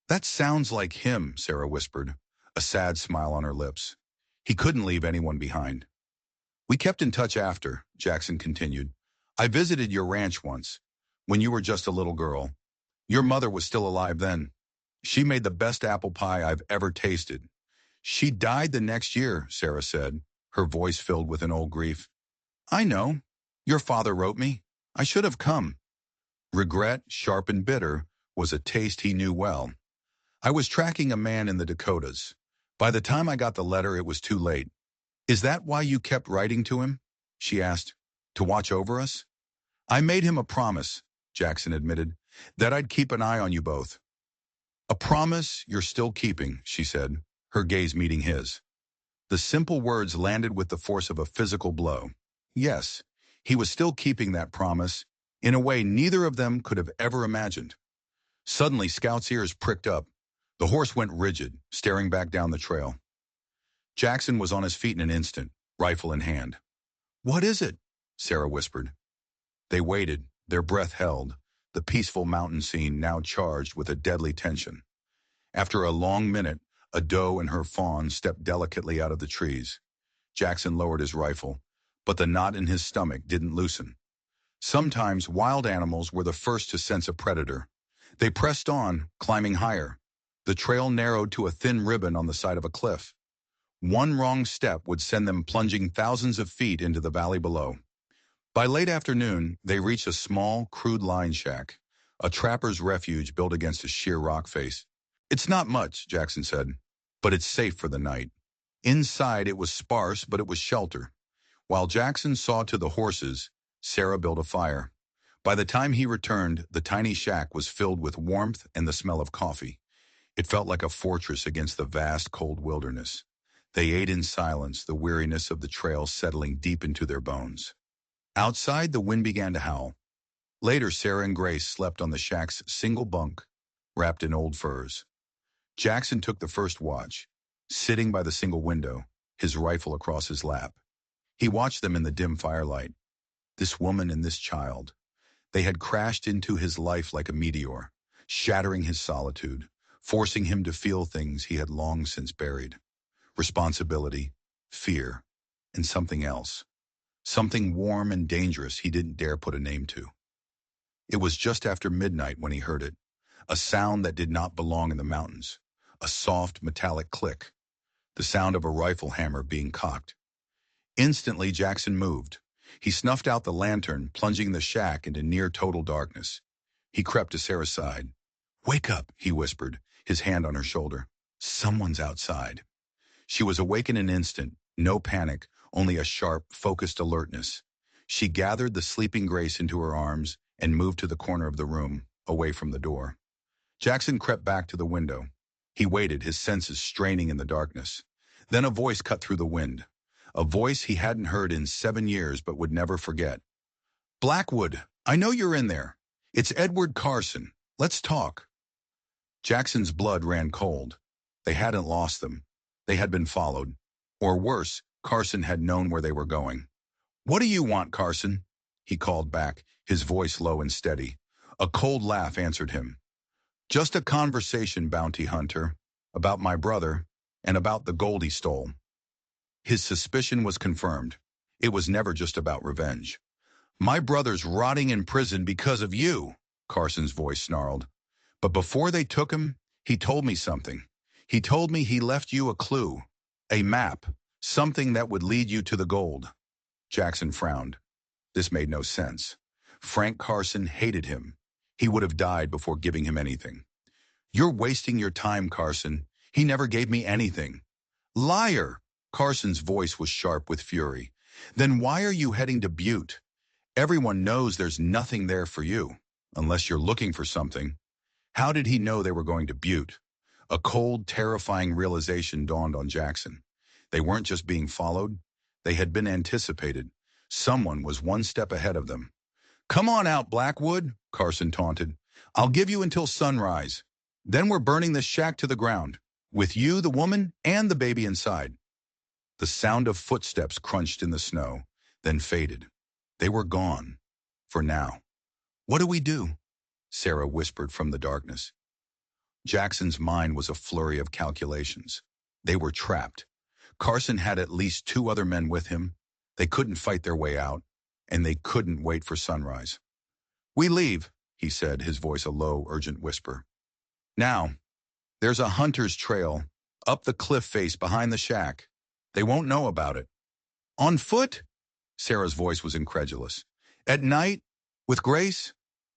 That sounds like him, Sarah whispered, a sad smile on her lips. He couldn't leave anyone behind. We kept in touch after, Jackson continued. I visited your ranch once, when you were just a little girl. Your mother was still alive then. She made the best apple pie I've ever tasted. She died the next year, Sarah said, her voice filled with an old grief. I know. Your father wrote me. I should have come. Regret, sharp and bitter, was a taste he knew well. I was tracking a man in the Dakotas. By the time I got the letter, it was too late. Is that why you kept writing to him? She asked. To watch over us? I made him a promise, Jackson admitted, that I'd keep an eye on you both. A promise you're still keeping, she said, her gaze meeting his. The simple words landed with the force of a physical blow. Yes, he was still keeping that promise, in a way neither of them could have ever imagined. Suddenly, Scout's ears pricked up. The horse went rigid, staring back down the trail. Jackson was on his feet in an instant, rifle in hand. What is it? Sarah whispered. They waited, their breath held, the peaceful mountain scene now charged with a deadly tension. After a long minute, a doe and her fawn stepped delicately out of the trees. Jackson lowered his rifle, but the knot in his stomach didn't loosen. Sometimes wild animals were the first to sense a predator. They pressed on, climbing higher. The trail narrowed to a thin ribbon on the side of a cliff. One wrong step would send them plunging thousands of feet into the valley below. By late afternoon, they reached a small, crude line shack, a trapper's refuge built against a sheer rock face. It's not much, Jackson said, but it's safe for the night. Inside, it was sparse, but it was shelter. While Jackson saw to the horses, Sarah built a fire. By the time he returned, the tiny shack was filled with warmth and the smell of coffee. It felt like a fortress against the vast, cold wilderness. They ate in silence, the weariness of the trail settling deep into their bones. Outside, the wind began to howl. Later, Sarah and Grace slept on the shack's single bunk, wrapped in old furs. Jackson took the first watch, sitting by the single window, his rifle across his lap. He watched them in the dim firelight. This woman and this child. They had crashed into his life like a meteor, shattering his solitude, forcing him to feel things he had long since buried. Responsibility, fear, and something else. Something warm and dangerous he didn't dare put a name to. It was just after midnight when he heard it, a sound that did not belong in the mountains, a soft metallic click, the sound of a rifle hammer being cocked. Instantly, Jackson moved. He snuffed out the lantern, plunging the shack into near-total darkness. He crept to Sarah's side. Wake up, he whispered, his hand on her shoulder. Someone's outside. She was awake in an instant, no panic, only a sharp, focused alertness. She gathered the sleeping Grace into her arms and moved to the corner of the room, away from the door. Jackson crept back to the window. He waited, his senses straining in the darkness. Then a voice cut through the wind. A voice he hadn't heard in 7 years but would never forget. Blackwood, I know you're in there. It's Edward Carson. Let's talk. Jackson's blood ran cold. They hadn't lost them. They had been followed. Or worse, Carson had known where they were going. What do you want, Carson? He called back, his voice low and steady. A cold laugh answered him. Just a conversation, bounty hunter, about my brother and about the gold he stole. His suspicion was confirmed. It was never just about revenge. My brother's rotting in prison because of you, Carson's voice snarled. But before they took him, he told me something. He told me he left you a clue, a map, something that would lead you to the gold. Jackson frowned. This made no sense. Frank Carson hated him. He would have died before giving him anything. You're wasting your time, Carson. He never gave me anything. Liar! Carson's voice was sharp with fury. Then why are you heading to Butte? Everyone knows there's nothing there for you, unless you're looking for something. How did he know they were going to Butte? A cold, terrifying realization dawned on Jackson. They weren't just being followed. They had been anticipated. Someone was one step ahead of them. Come on out, Blackwood, Carson taunted. I'll give you until sunrise. Then we're burning this shack to the ground, with you, the woman, and the baby inside. The sound of footsteps crunched in the snow, then faded. They were gone, for now. What do we do? Sarah whispered from the darkness. Jackson's mind was a flurry of calculations. They were trapped. Carson had at least 2 other men with him. They couldn't fight their way out, and they couldn't wait for sunrise. We leave, he said, his voice a low, urgent whisper. Now, There's a hunter's trail up the cliff face behind the shack. They won't know about it. On foot? Sarah's voice was incredulous. At night? With Grace?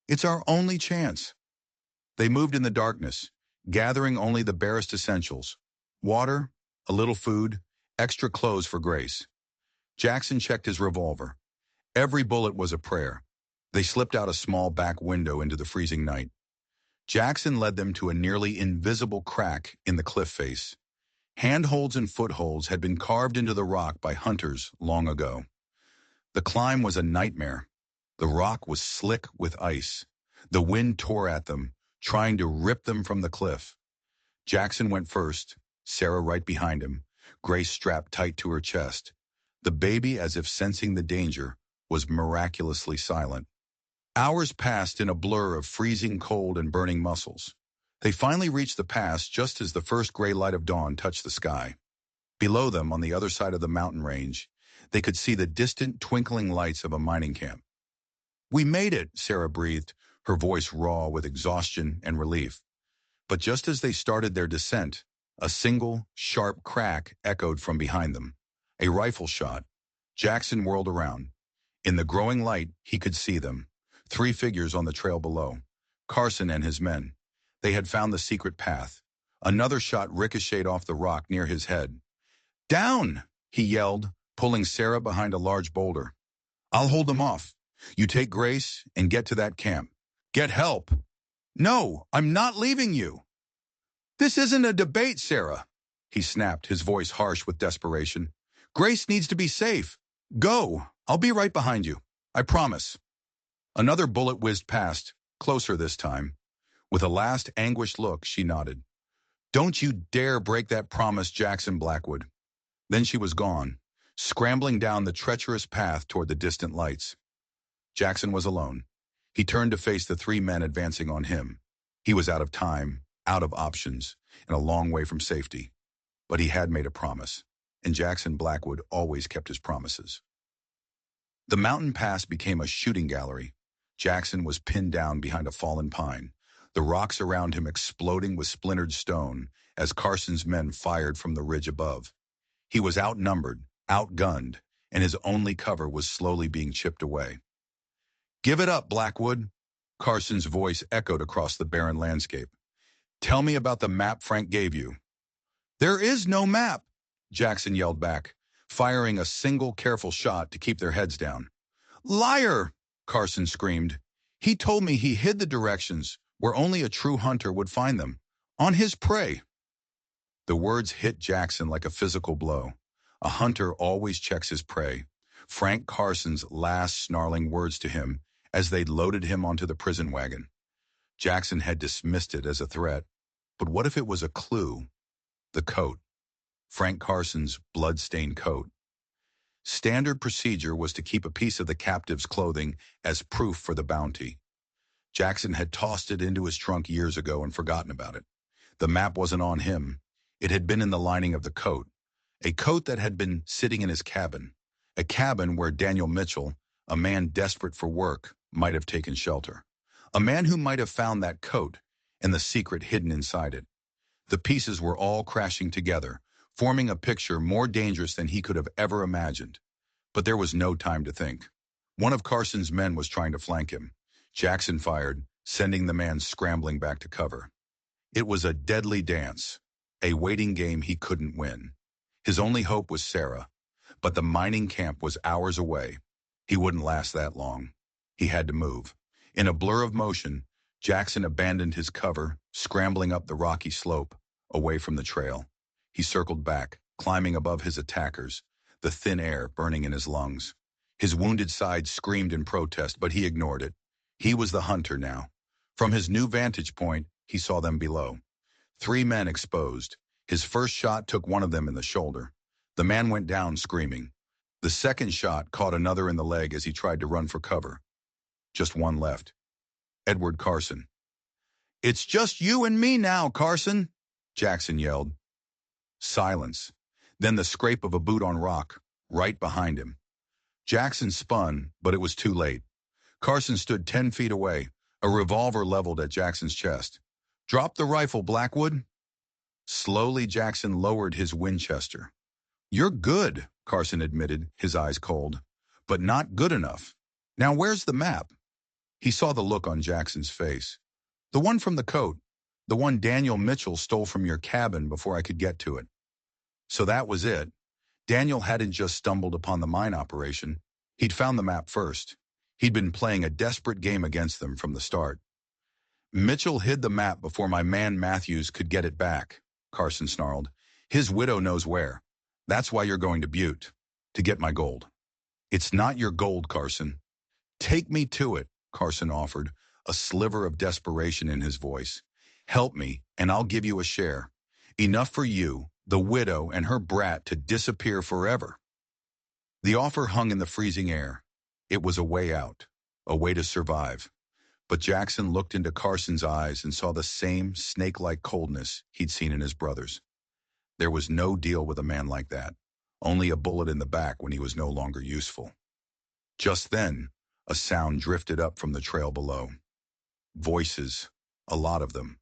It's our only chance. They moved in the darkness, gathering only the barest essentials. Water, a little food, extra clothes for Grace. Jackson checked his revolver. Every bullet was a prayer. They slipped out a small back window into the freezing night. Jackson led them to a nearly invisible crack in the cliff face. Handholds and footholds had been carved into the rock by hunters long ago. The climb was a nightmare. The rock was slick with ice. The wind tore at them, trying to rip them from the cliff. Jackson went first, Sarah right behind him, Grace strapped tight to her chest. The baby, as if sensing the danger, was miraculously silent. Hours passed in a blur of freezing cold and burning muscles. They finally reached the pass just as the first gray light of dawn touched the sky. Below them, on the other side of the mountain range, they could see the distant twinkling lights of a mining camp. "We made it," Sarah breathed, her voice raw with exhaustion and relief. But just as they started their descent, a single, sharp crack echoed from behind them. A rifle shot. Jackson whirled around. In the growing light, he could see them. 3 figures on the trail below. Carson and his men. They had found the secret path. Another shot ricocheted off the rock near his head. "Down!" he yelled, pulling Sarah behind a large boulder. "I'll hold them off. You take Grace and get to that camp. Get help." "No, I'm not leaving you." "This isn't a debate, Sarah," he snapped, his voice harsh with desperation. "Grace needs to be safe. Go. I'll be right behind you. I promise." Another bullet whizzed past, closer this time. With a last anguished look, she nodded. "Don't you dare break that promise, Jackson Blackwood." Then she was gone, scrambling down the treacherous path toward the distant lights. Jackson was alone. He turned to face the 3 men advancing on him. He was out of time, out of options, and a long way from safety. But he had made a promise, and Jackson Blackwood always kept his promises. The mountain pass became a shooting gallery. Jackson was pinned down behind a fallen pine, the rocks around him exploding with splintered stone as Carson's men fired from the ridge above. He was outnumbered, outgunned, and his only cover was slowly being chipped away. "Give it up, Blackwood," Carson's voice echoed across the barren landscape. "Tell me about the map Frank gave you." "There is no map," Jackson yelled back, firing a single careful shot to keep their heads down. "Liar!" Carson screamed. "He told me he hid the directions where only a true hunter would find them, on his prey." The words hit Jackson like a physical blow. A hunter always checks his prey. Frank Carson's last snarling words to him as they loaded him onto the prison wagon. Jackson had dismissed it as a threat. But what if it was a clue? The coat. Frank Carson's blood-stained coat. Standard procedure was to keep a piece of the captive's clothing as proof for the bounty. Jackson had tossed it into his trunk years ago and forgotten about it. The map wasn't on him. It had been in the lining of the coat. A coat that had been sitting in his cabin. A cabin where Daniel Mitchell, a man desperate for work, might have taken shelter. A man who might have found that coat and the secret hidden inside it. The pieces were all crashing together, forming a picture more dangerous than he could have ever imagined. But there was no time to think. One of Carson's men was trying to flank him. Jackson fired, sending the man scrambling back to cover. It was a deadly dance, a waiting game he couldn't win. His only hope was Sarah, but the mining camp was hours away. He wouldn't last that long. He had to move. In a blur of motion, Jackson abandoned his cover, scrambling up the rocky slope, away from the trail. He circled back, climbing above his attackers, the thin air burning in his lungs. His wounded side screamed in protest, but he ignored it. He was the hunter now. From his new vantage point, he saw them below. 3 men exposed. His first shot took one of them in the shoulder. The man went down screaming. The second shot caught another in the leg as he tried to run for cover. Just one left. Edward Carson. "It's just you and me now, Carson," Jackson yelled. Silence. Then the scrape of a boot on rock, right behind him. Jackson spun, but it was too late. Carson stood 10 feet away, a revolver leveled at Jackson's chest. "Drop the rifle, Blackwood." Slowly, Jackson lowered his Winchester. "You're good," Carson admitted, his eyes cold. "But not good enough. Now where's the map?" He saw the look on Jackson's face. "The one from the coat. The one Daniel Mitchell stole from your cabin before I could get to it." So that was it. Daniel hadn't just stumbled upon the mine operation. He'd found the map first. He'd been playing a desperate game against them from the start. "Mitchell hid the map before my man Matthews could get it back," Carson snarled. "His widow knows where. That's why you're going to Butte. To get my gold." "It's not your gold, Carson." "Take me to it," Carson offered, a sliver of desperation in his voice. "Help me, and I'll give you a share. Enough for you, the widow, and her brat to disappear forever." The offer hung in the freezing air. It was a way out, a way to survive. But Jackson looked into Carson's eyes and saw the same snake-like coldness he'd seen in his brother's. There was no deal with a man like that, only a bullet in the back when he was no longer useful. Just then, a sound drifted up from the trail below. Voices, a lot of them.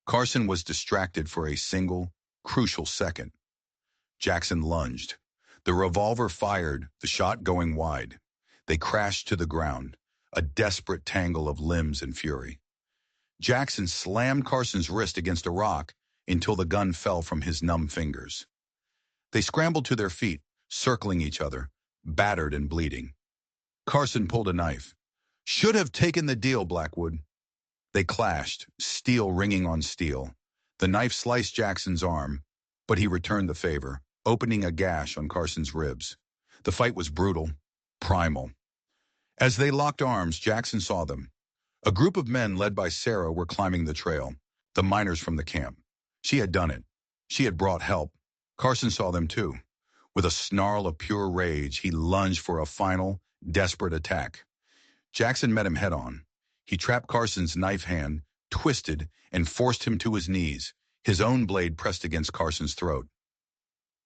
Carson was distracted for a single, crucial second. Jackson lunged. The revolver fired, the shot going wide. They crashed to the ground, a desperate tangle of limbs and fury. Jackson slammed Carson's wrist against a rock until the gun fell from his numb fingers. They scrambled to their feet, circling each other, battered and bleeding. Carson pulled a knife. "Should have taken the deal, Blackwood." They clashed, steel ringing on steel. The knife sliced Jackson's arm, but he returned the favor, opening a gash on Carson's ribs. The fight was brutal, primal. As they locked arms, Jackson saw them. A group of men led by Sarah were climbing the trail, the miners from the camp. She had done it. She had brought help. Carson saw them too. With a snarl of pure rage, he lunged for a final, desperate attack. Jackson met him head-on. He trapped Carson's knife hand, twisted, and forced him to his knees, his own blade pressed against Carson's throat.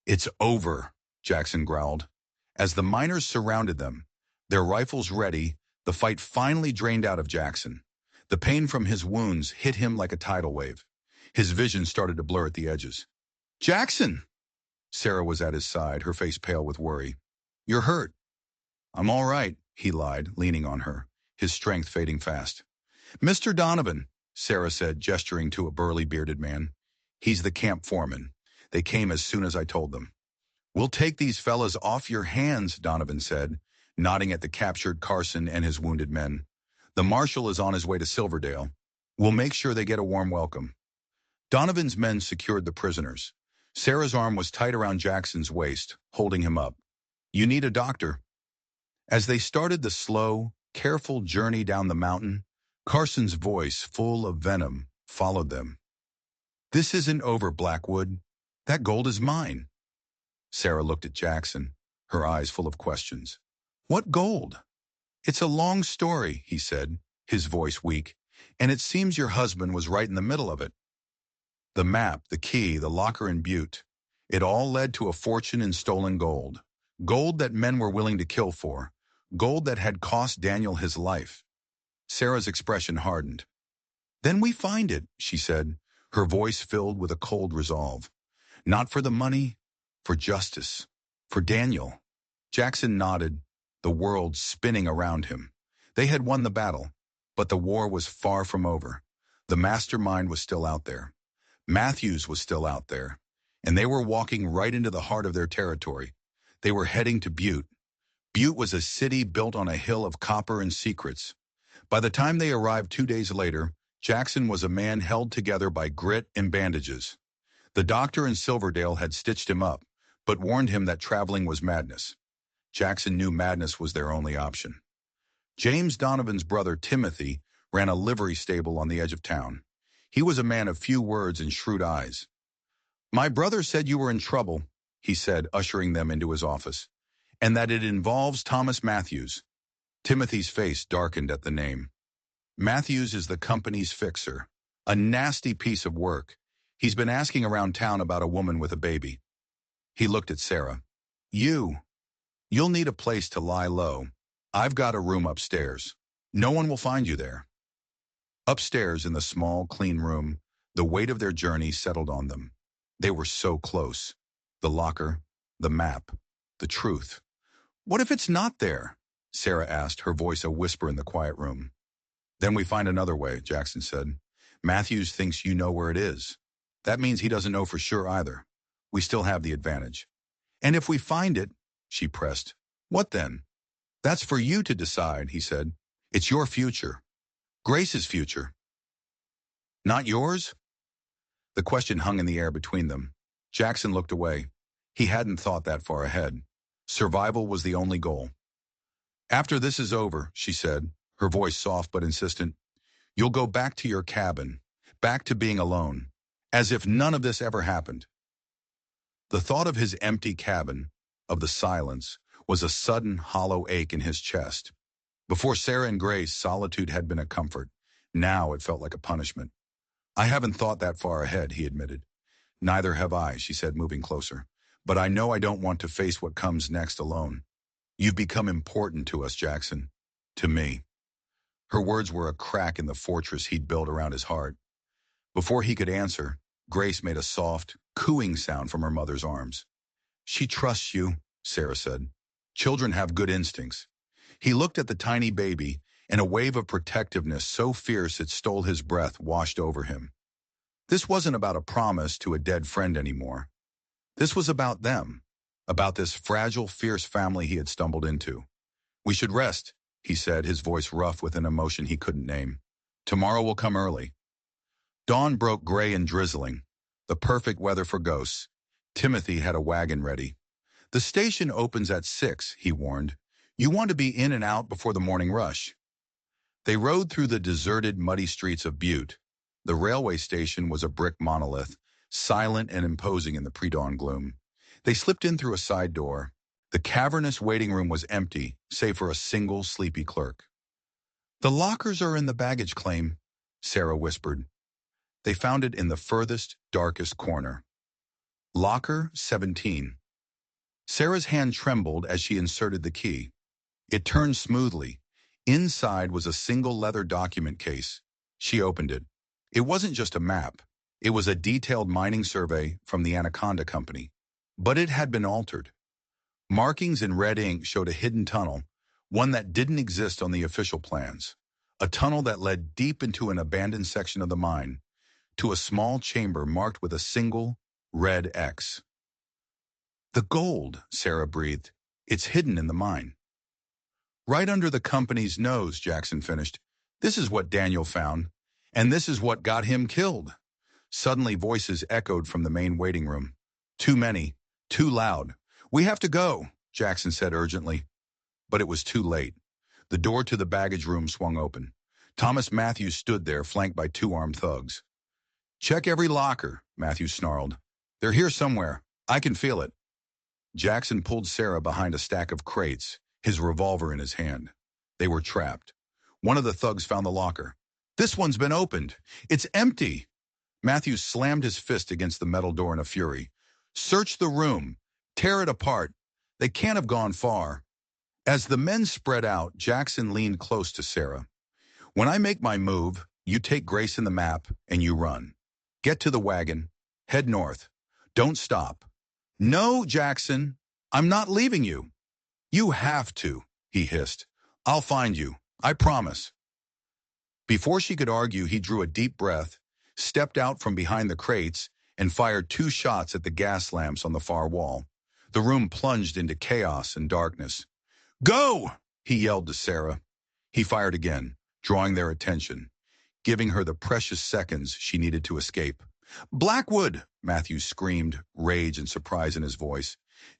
"It's over," Jackson growled. As the miners surrounded them, their rifles ready, the fight finally drained out of Jackson. The pain from his wounds hit him like a tidal wave. His vision started to blur at the edges. "Jackson!" Sarah was at his side, her face pale with worry. "You're hurt." "I'm all right," he lied, leaning on her, his strength fading fast. "Mr. Donovan," Sarah said, gesturing to a burly bearded man. "He's the camp foreman. They came as soon as I told them." "We'll take these fellas off your hands," Donovan said, nodding at the captured Carson and his wounded men. "The marshal is on his way to Silverdale. We'll make sure they get a warm welcome." Donovan's men secured the prisoners. Sarah's arm was tight around Jackson's waist, holding him up. "You need a doctor." As they started the slow, careful journey down the mountain, Carson's voice, full of venom, followed them. "This isn't over, Blackwood. That gold is mine." Sarah looked at Jackson, her eyes full of questions. "What gold?" "It's a long story," he said, his voice weak, "and it seems your husband was right in the middle of it. The map, the key, the locker in Butte. It all led to a fortune in stolen gold. Gold that men were willing to kill for. Gold that had cost Daniel his life." Sarah's expression hardened. "Then we find it," she said, her voice filled with a cold resolve. "Not for the money, for justice, for Daniel." Jackson nodded, the world spinning around him. They had won the battle, but the war was far from over. The mastermind was still out there. Matthews was still out there, and they were walking right into the heart of their territory. They were heading to Butte. Butte was a city built on a hill of copper and secrets. By the time they arrived 2 days later, Jackson was a man held together by grit and bandages. The doctor in Silverdale had stitched him up, but warned him that traveling was madness. Jackson knew madness was their only option. James Donovan's brother, Timothy, ran a livery stable on the edge of town. He was a man of few words and shrewd eyes. "My brother said you were in trouble," he said, ushering them into his office, "and that it involves Thomas Matthews." Timothy's face darkened at the name. "Matthews is the company's fixer. A nasty piece of work. He's been asking around town about a woman with a baby." He looked at Sarah. You'll need a place to lie low. I've got a room upstairs. No one will find you there." Upstairs in the small, clean room, the weight of their journey settled on them. They were so close. The locker, the map, the truth. What if it's not there? Sarah asked, her voice a whisper in the quiet room. Then we find another way, Jackson said. Matthews thinks you know where it is. That means he doesn't know for sure either. We still have the advantage. And if we find it, she pressed, what then? That's for you to decide, he said. It's your future. Grace's future. Not yours? The question hung in the air between them. Jackson looked away. He hadn't thought that far ahead. Survival was the only goal. After this is over, she said, her voice soft but insistent, you'll go back to your cabin, back to being alone, as if none of this ever happened. The thought of his empty cabin, of the silence, was a sudden hollow ache in his chest. Before Sarah and Grace, solitude had been a comfort. Now it felt like a punishment. I haven't thought that far ahead, he admitted. Neither have I, she said, moving closer. But I know I don't want to face what comes next alone. You've become important to us, Jackson. To me. Her words were a crack in the fortress he'd built around his heart. Before he could answer, Grace made a soft, cooing sound from her mother's arms. She trusts you, Sarah said. Children have good instincts. He looked at the tiny baby, and a wave of protectiveness so fierce it stole his breath washed over him. This wasn't about a promise to a dead friend anymore. This was about them, about this fragile, fierce family he had stumbled into. We should rest, he said, his voice rough with an emotion he couldn't name. Tomorrow will come early. Dawn broke gray and drizzling, the perfect weather for ghosts. Timothy had a wagon ready. The station opens at 6, he warned. You want to be in and out before the morning rush. They rode through the deserted, muddy streets of Butte. The railway station was a brick monolith, silent and imposing in the pre-dawn gloom. They slipped in through a side door. The cavernous waiting room was empty, save for a single sleepy clerk. The lockers are in the baggage claim, Sarah whispered. They found it in the furthest, darkest corner. Locker 17. Sarah's hand trembled as she inserted the key. It turned smoothly. Inside was a single leather document case. She opened it. It wasn't just a map. It was a detailed mining survey from the Anaconda Company. But it had been altered. Markings in red ink showed a hidden tunnel, one that didn't exist on the official plans. A tunnel that led deep into an abandoned section of the mine, to a small chamber marked with a single red X. The gold, Sarah breathed. It's hidden in the mine. Right under the company's nose, Jackson finished. This is what Daniel found, and this is what got him killed. Suddenly voices echoed from the main waiting room. Too many, too loud. We have to go, Jackson said urgently. But it was too late. The door to the baggage room swung open. Thomas Matthews stood there, flanked by 2 armed thugs. Check every locker, Matthews snarled. They're here somewhere. I can feel it. Jackson pulled Sarah behind a stack of crates, his revolver in his hand. They were trapped. One of the thugs found the locker. This one's been opened. It's empty. Matthews slammed his fist against the metal door in a fury. Search the room. Tear it apart. They can't have gone far. As the men spread out, Jackson leaned close to Sarah. When I make my move, you take Grace in the map and you run. Get to the wagon. Head north. Don't stop. No, Jackson. I'm not leaving you. You have to, he hissed. I'll find you. I promise. Before she could argue, he drew a deep breath, stepped out from behind the crates, and fired 2 shots at the gas lamps on the far wall. The room plunged into chaos and darkness. Go! He yelled to Sarah. He fired again, drawing their attention, giving her the precious seconds she needed to escape. Blackwood! Matthews screamed, rage and surprise in his voice.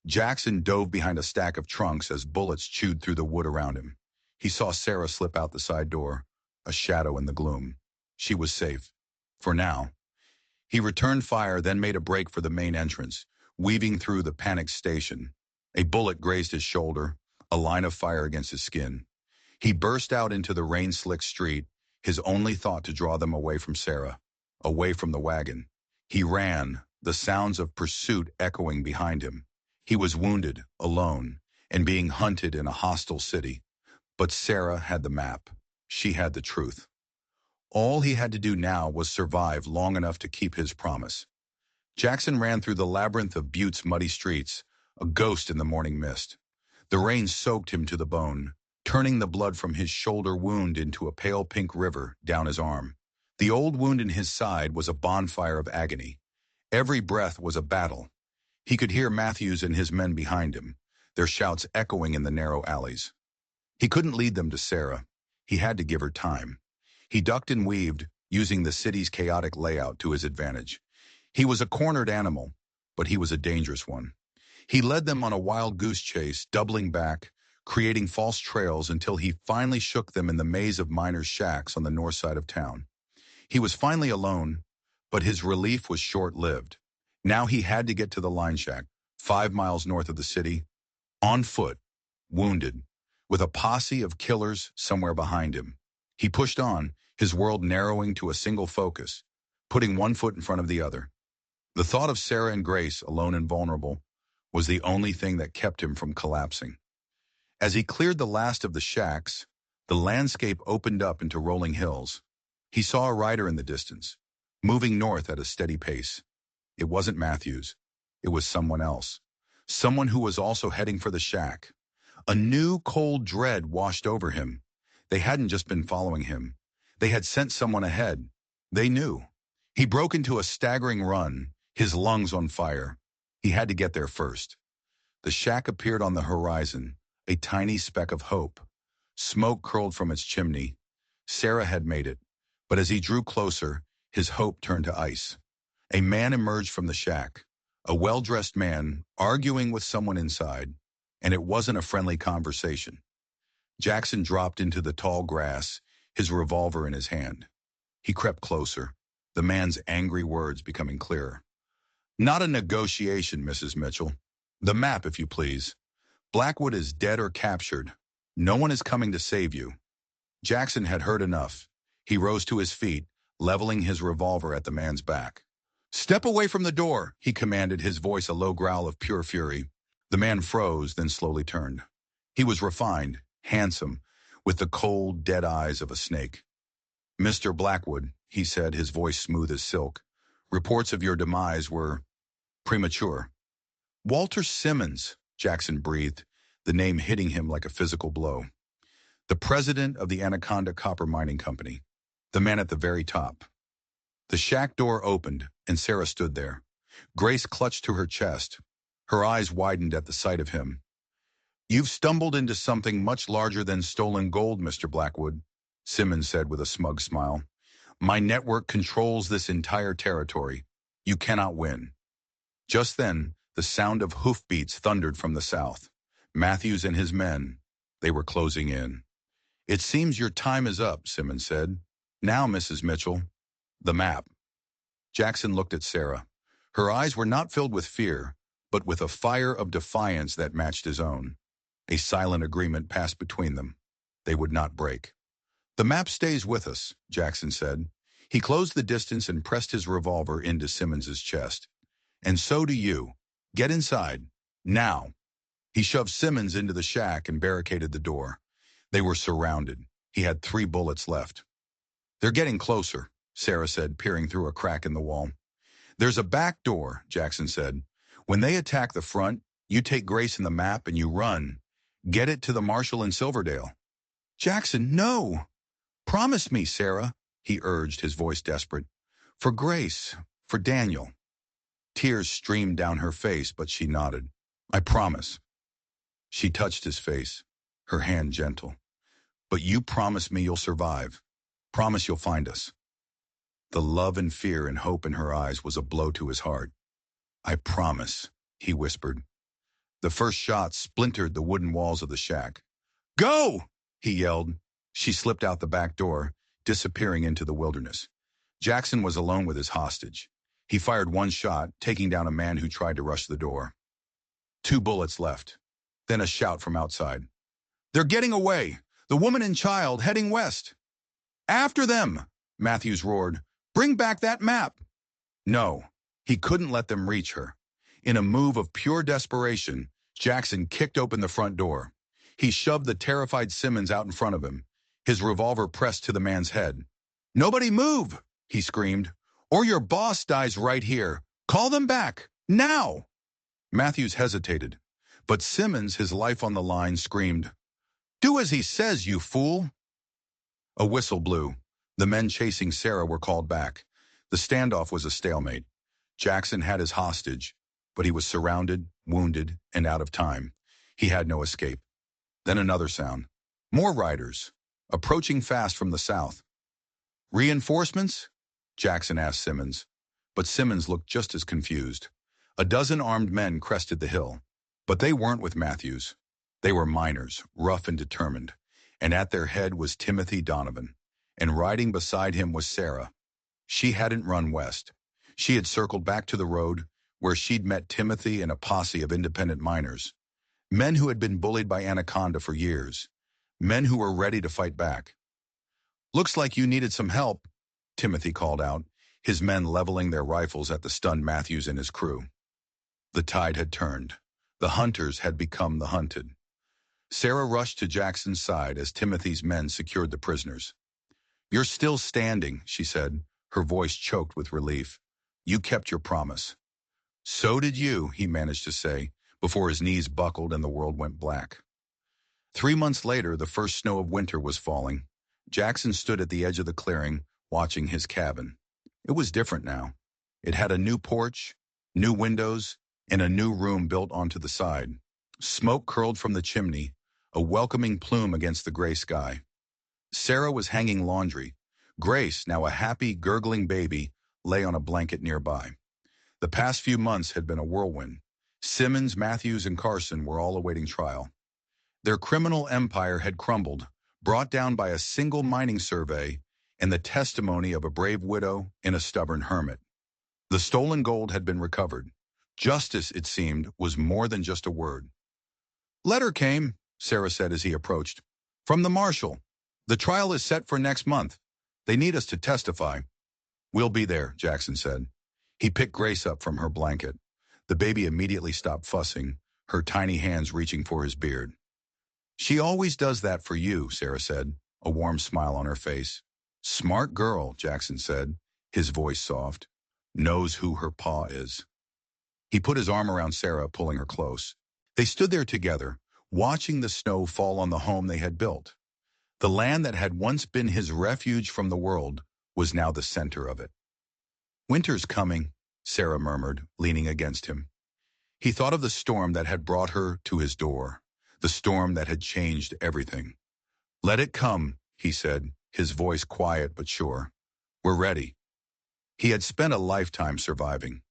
Jackson dove behind a stack of trunks as bullets chewed through the wood around him. He saw Sarah slip out the side door, a shadow in the gloom. She was safe. For now. He returned fire, then made a break for the main entrance, weaving through the panicked station. A bullet grazed his shoulder, a line of fire against his skin. He burst out into the rain-slicked street, his only thought to draw them away from Sarah, away from the wagon. He ran, the sounds of pursuit echoing behind him. He was wounded, alone, and being hunted in a hostile city. But Sarah had the map. She had the truth. All he had to do now was survive long enough to keep his promise. Jackson ran through the labyrinth of Butte's muddy streets, a ghost in the morning mist. The rain soaked him to the bone, turning the blood from his shoulder wound into a pale pink river down his arm. The old wound in his side was a bonfire of agony. Every breath was a battle. He could hear Matthews and his men behind him, their shouts echoing in the narrow alleys. He couldn't lead them to Sarah. He had to give her time. He ducked and weaved, using the city's chaotic layout to his advantage. He was a cornered animal, but he was a dangerous one. He led them on a wild goose chase, doubling back, creating false trails until he finally shook them in the maze of miners' shacks on the north side of town. He was finally alone, but his relief was short-lived. Now he had to get to the line shack, 5 miles north of the city, on foot, wounded, with a posse of killers somewhere behind him. He pushed on, his world narrowing to a single focus, putting one foot in front of the other. The thought of Sarah and Grace, alone and vulnerable, was the only thing that kept him from collapsing. As he cleared the last of the shacks, the landscape opened up into rolling hills. He saw a rider in the distance, moving north at a steady pace. It wasn't Matthews. It was someone else. Someone who was also heading for the shack. A new cold dread washed over him. They hadn't just been following him. They had sent someone ahead. They knew. He broke into a staggering run, his lungs on fire. He had to get there first. The shack appeared on the horizon, a tiny speck of hope. Smoke curled from its chimney. Sarah had made it, but as he drew closer, his hope turned to ice. A man emerged from the shack, a well-dressed man arguing with someone inside, and it wasn't a friendly conversation. Jackson dropped into the tall grass, his revolver in his hand. He crept closer, the man's angry words becoming clearer. "Not a negotiation, Mrs. Mitchell. The map, if you please. Blackwood is dead or captured. No one is coming to save you." Jackson had heard enough. He rose to his feet, leveling his revolver at the man's back. "Step away from the door," he commanded, his voice a low growl of pure fury. The man froze, then slowly turned. He was refined, handsome, with the cold, dead eyes of a snake. "Mr. Blackwood," he said, his voice smooth as silk, "reports of your demise were premature." "Walter Simmons," Jackson breathed, the name hitting him like a physical blow. "The president of the Anaconda Copper Mining Company. The man at the very top." The shack door opened, and Sarah stood there. Grace clutched to her chest. Her eyes widened at the sight of him. "You've stumbled into something much larger than stolen gold, Mr. Blackwood," Simmons said with a smug smile. "My network controls this entire territory. You cannot win." Just then, the sound of hoofbeats thundered from the south. Matthews and his men, they were closing in. "It seems your time is up," Simmons said. "Now, Mrs. Mitchell, the map." Jackson looked at Sarah. Her eyes were not filled with fear, but with a fire of defiance that matched his own. A silent agreement passed between them. They would not break. "The map stays with us," Jackson said. He closed the distance and pressed his revolver into Simmons's chest. "And so do you. Get inside. Now." He shoved Simmons into the shack and barricaded the door. They were surrounded. He had 3 bullets left. "They're getting closer," Sarah said, peering through a crack in the wall. "There's a back door," Jackson said. "When they attack the front, you take Grace and the map and you run. Get it to the marshal in Silverdale." "Jackson, no! Promise me, Sarah," he urged, his voice desperate. "For Grace, for Daniel." Tears streamed down her face, but she nodded. "I promise." She touched his face, her hand gentle. "But you promise me you'll survive. Promise you'll find us." The love and fear and hope in her eyes was a blow to his heart. "I promise," he whispered. The first shot splintered the wooden walls of the shack. "Go!" he yelled. She slipped out the back door, disappearing into the wilderness. Jackson was alone with his hostage. He fired 1 shot, taking down a man who tried to rush the door. 2 bullets left. Then a shout from outside. "They're getting away! The woman and child heading west!" "After them!" Matthews roared. "Bring back that map!" No, he couldn't let them reach her. In a move of pure desperation, Jackson kicked open the front door. He shoved the terrified Simmons out in front of him, his revolver pressed to the man's head. "Nobody move!" he screamed. "Or your boss dies right here. Call them back, now! Matthews hesitated, but Simmons, his life on the line, screamed, "Do as he says, you fool!" A whistle blew. The men chasing Sarah were called back. The standoff was a stalemate. Jackson had his hostage, but he was surrounded, wounded, and out of time. He had no escape. Then another sound. More riders, approaching fast from the south. "Reinforcements?" Jackson asked Simmons. But Simmons looked just as confused. A dozen armed men crested the hill. But they weren't with Matthews. They were miners, rough and determined. And at their head was Timothy Donovan. And riding beside him was Sarah. She hadn't run west. She had circled back to the road, where she'd met Timothy and a posse of independent miners. Men who had been bullied by Anaconda for years. Men who were ready to fight back. "Looks like you needed some help," Timothy called out, his men leveling their rifles at the stunned Matthews and his crew. The tide had turned. The hunters had become the hunted. Sarah rushed to Jackson's side as Timothy's men secured the prisoners. "You're still standing," she said, her voice choked with relief. "You kept your promise." "So did you," he managed to say, before his knees buckled and the world went black. 3 months later, the first snow of winter was falling. Jackson stood at the edge of the clearing, watching his cabin. It was different now. It had a new porch, new windows, and a new room built onto the side. Smoke curled from the chimney, a welcoming plume against the gray sky. Sarah was hanging laundry. Grace, now a happy, gurgling baby, lay on a blanket nearby. The past few months had been a whirlwind. Simmons, Matthews, and Carson were all awaiting trial. Their criminal empire had crumbled, brought down by a single mining survey and the testimony of a brave widow and a stubborn hermit. The stolen gold had been recovered. Justice, it seemed, was more than just a word. "Letter came," Sarah said as he approached. "From the marshal. The trial is set for next month. They need us to testify." "We'll be there," Jackson said. He picked Grace up from her blanket. The baby immediately stopped fussing, her tiny hands reaching for his beard. "She always does that for you," Sarah said, a warm smile on her face. "Smart girl," Jackson said, his voice soft. "Knows who her pa is." He put his arm around Sarah, pulling her close. They stood there together, watching the snow fall on the home they had built. The land that had once been his refuge from the world was now the center of it. "Winter's coming," Sarah murmured, leaning against him. He thought of the storm that had brought her to his door, the storm that had changed everything. "Let it come," he said, his voice quiet but sure. "We're ready." He had spent a lifetime surviving.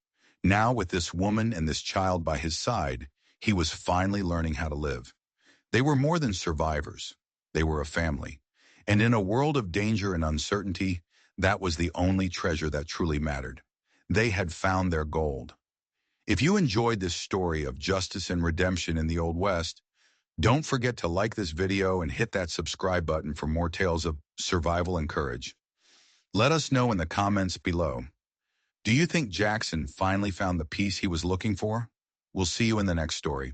Now, with this woman and this child by his side, he was finally learning how to live. They were more than survivors. They were a family. And in a world of danger and uncertainty, that was the only treasure that truly mattered. They had found their gold. If you enjoyed this story of justice and redemption in the Old West, don't forget to like this video and hit that subscribe button for more tales of survival and courage. Let us know in the comments below. Do you think Jackson finally found the peace he was looking for? We'll see you in the next story.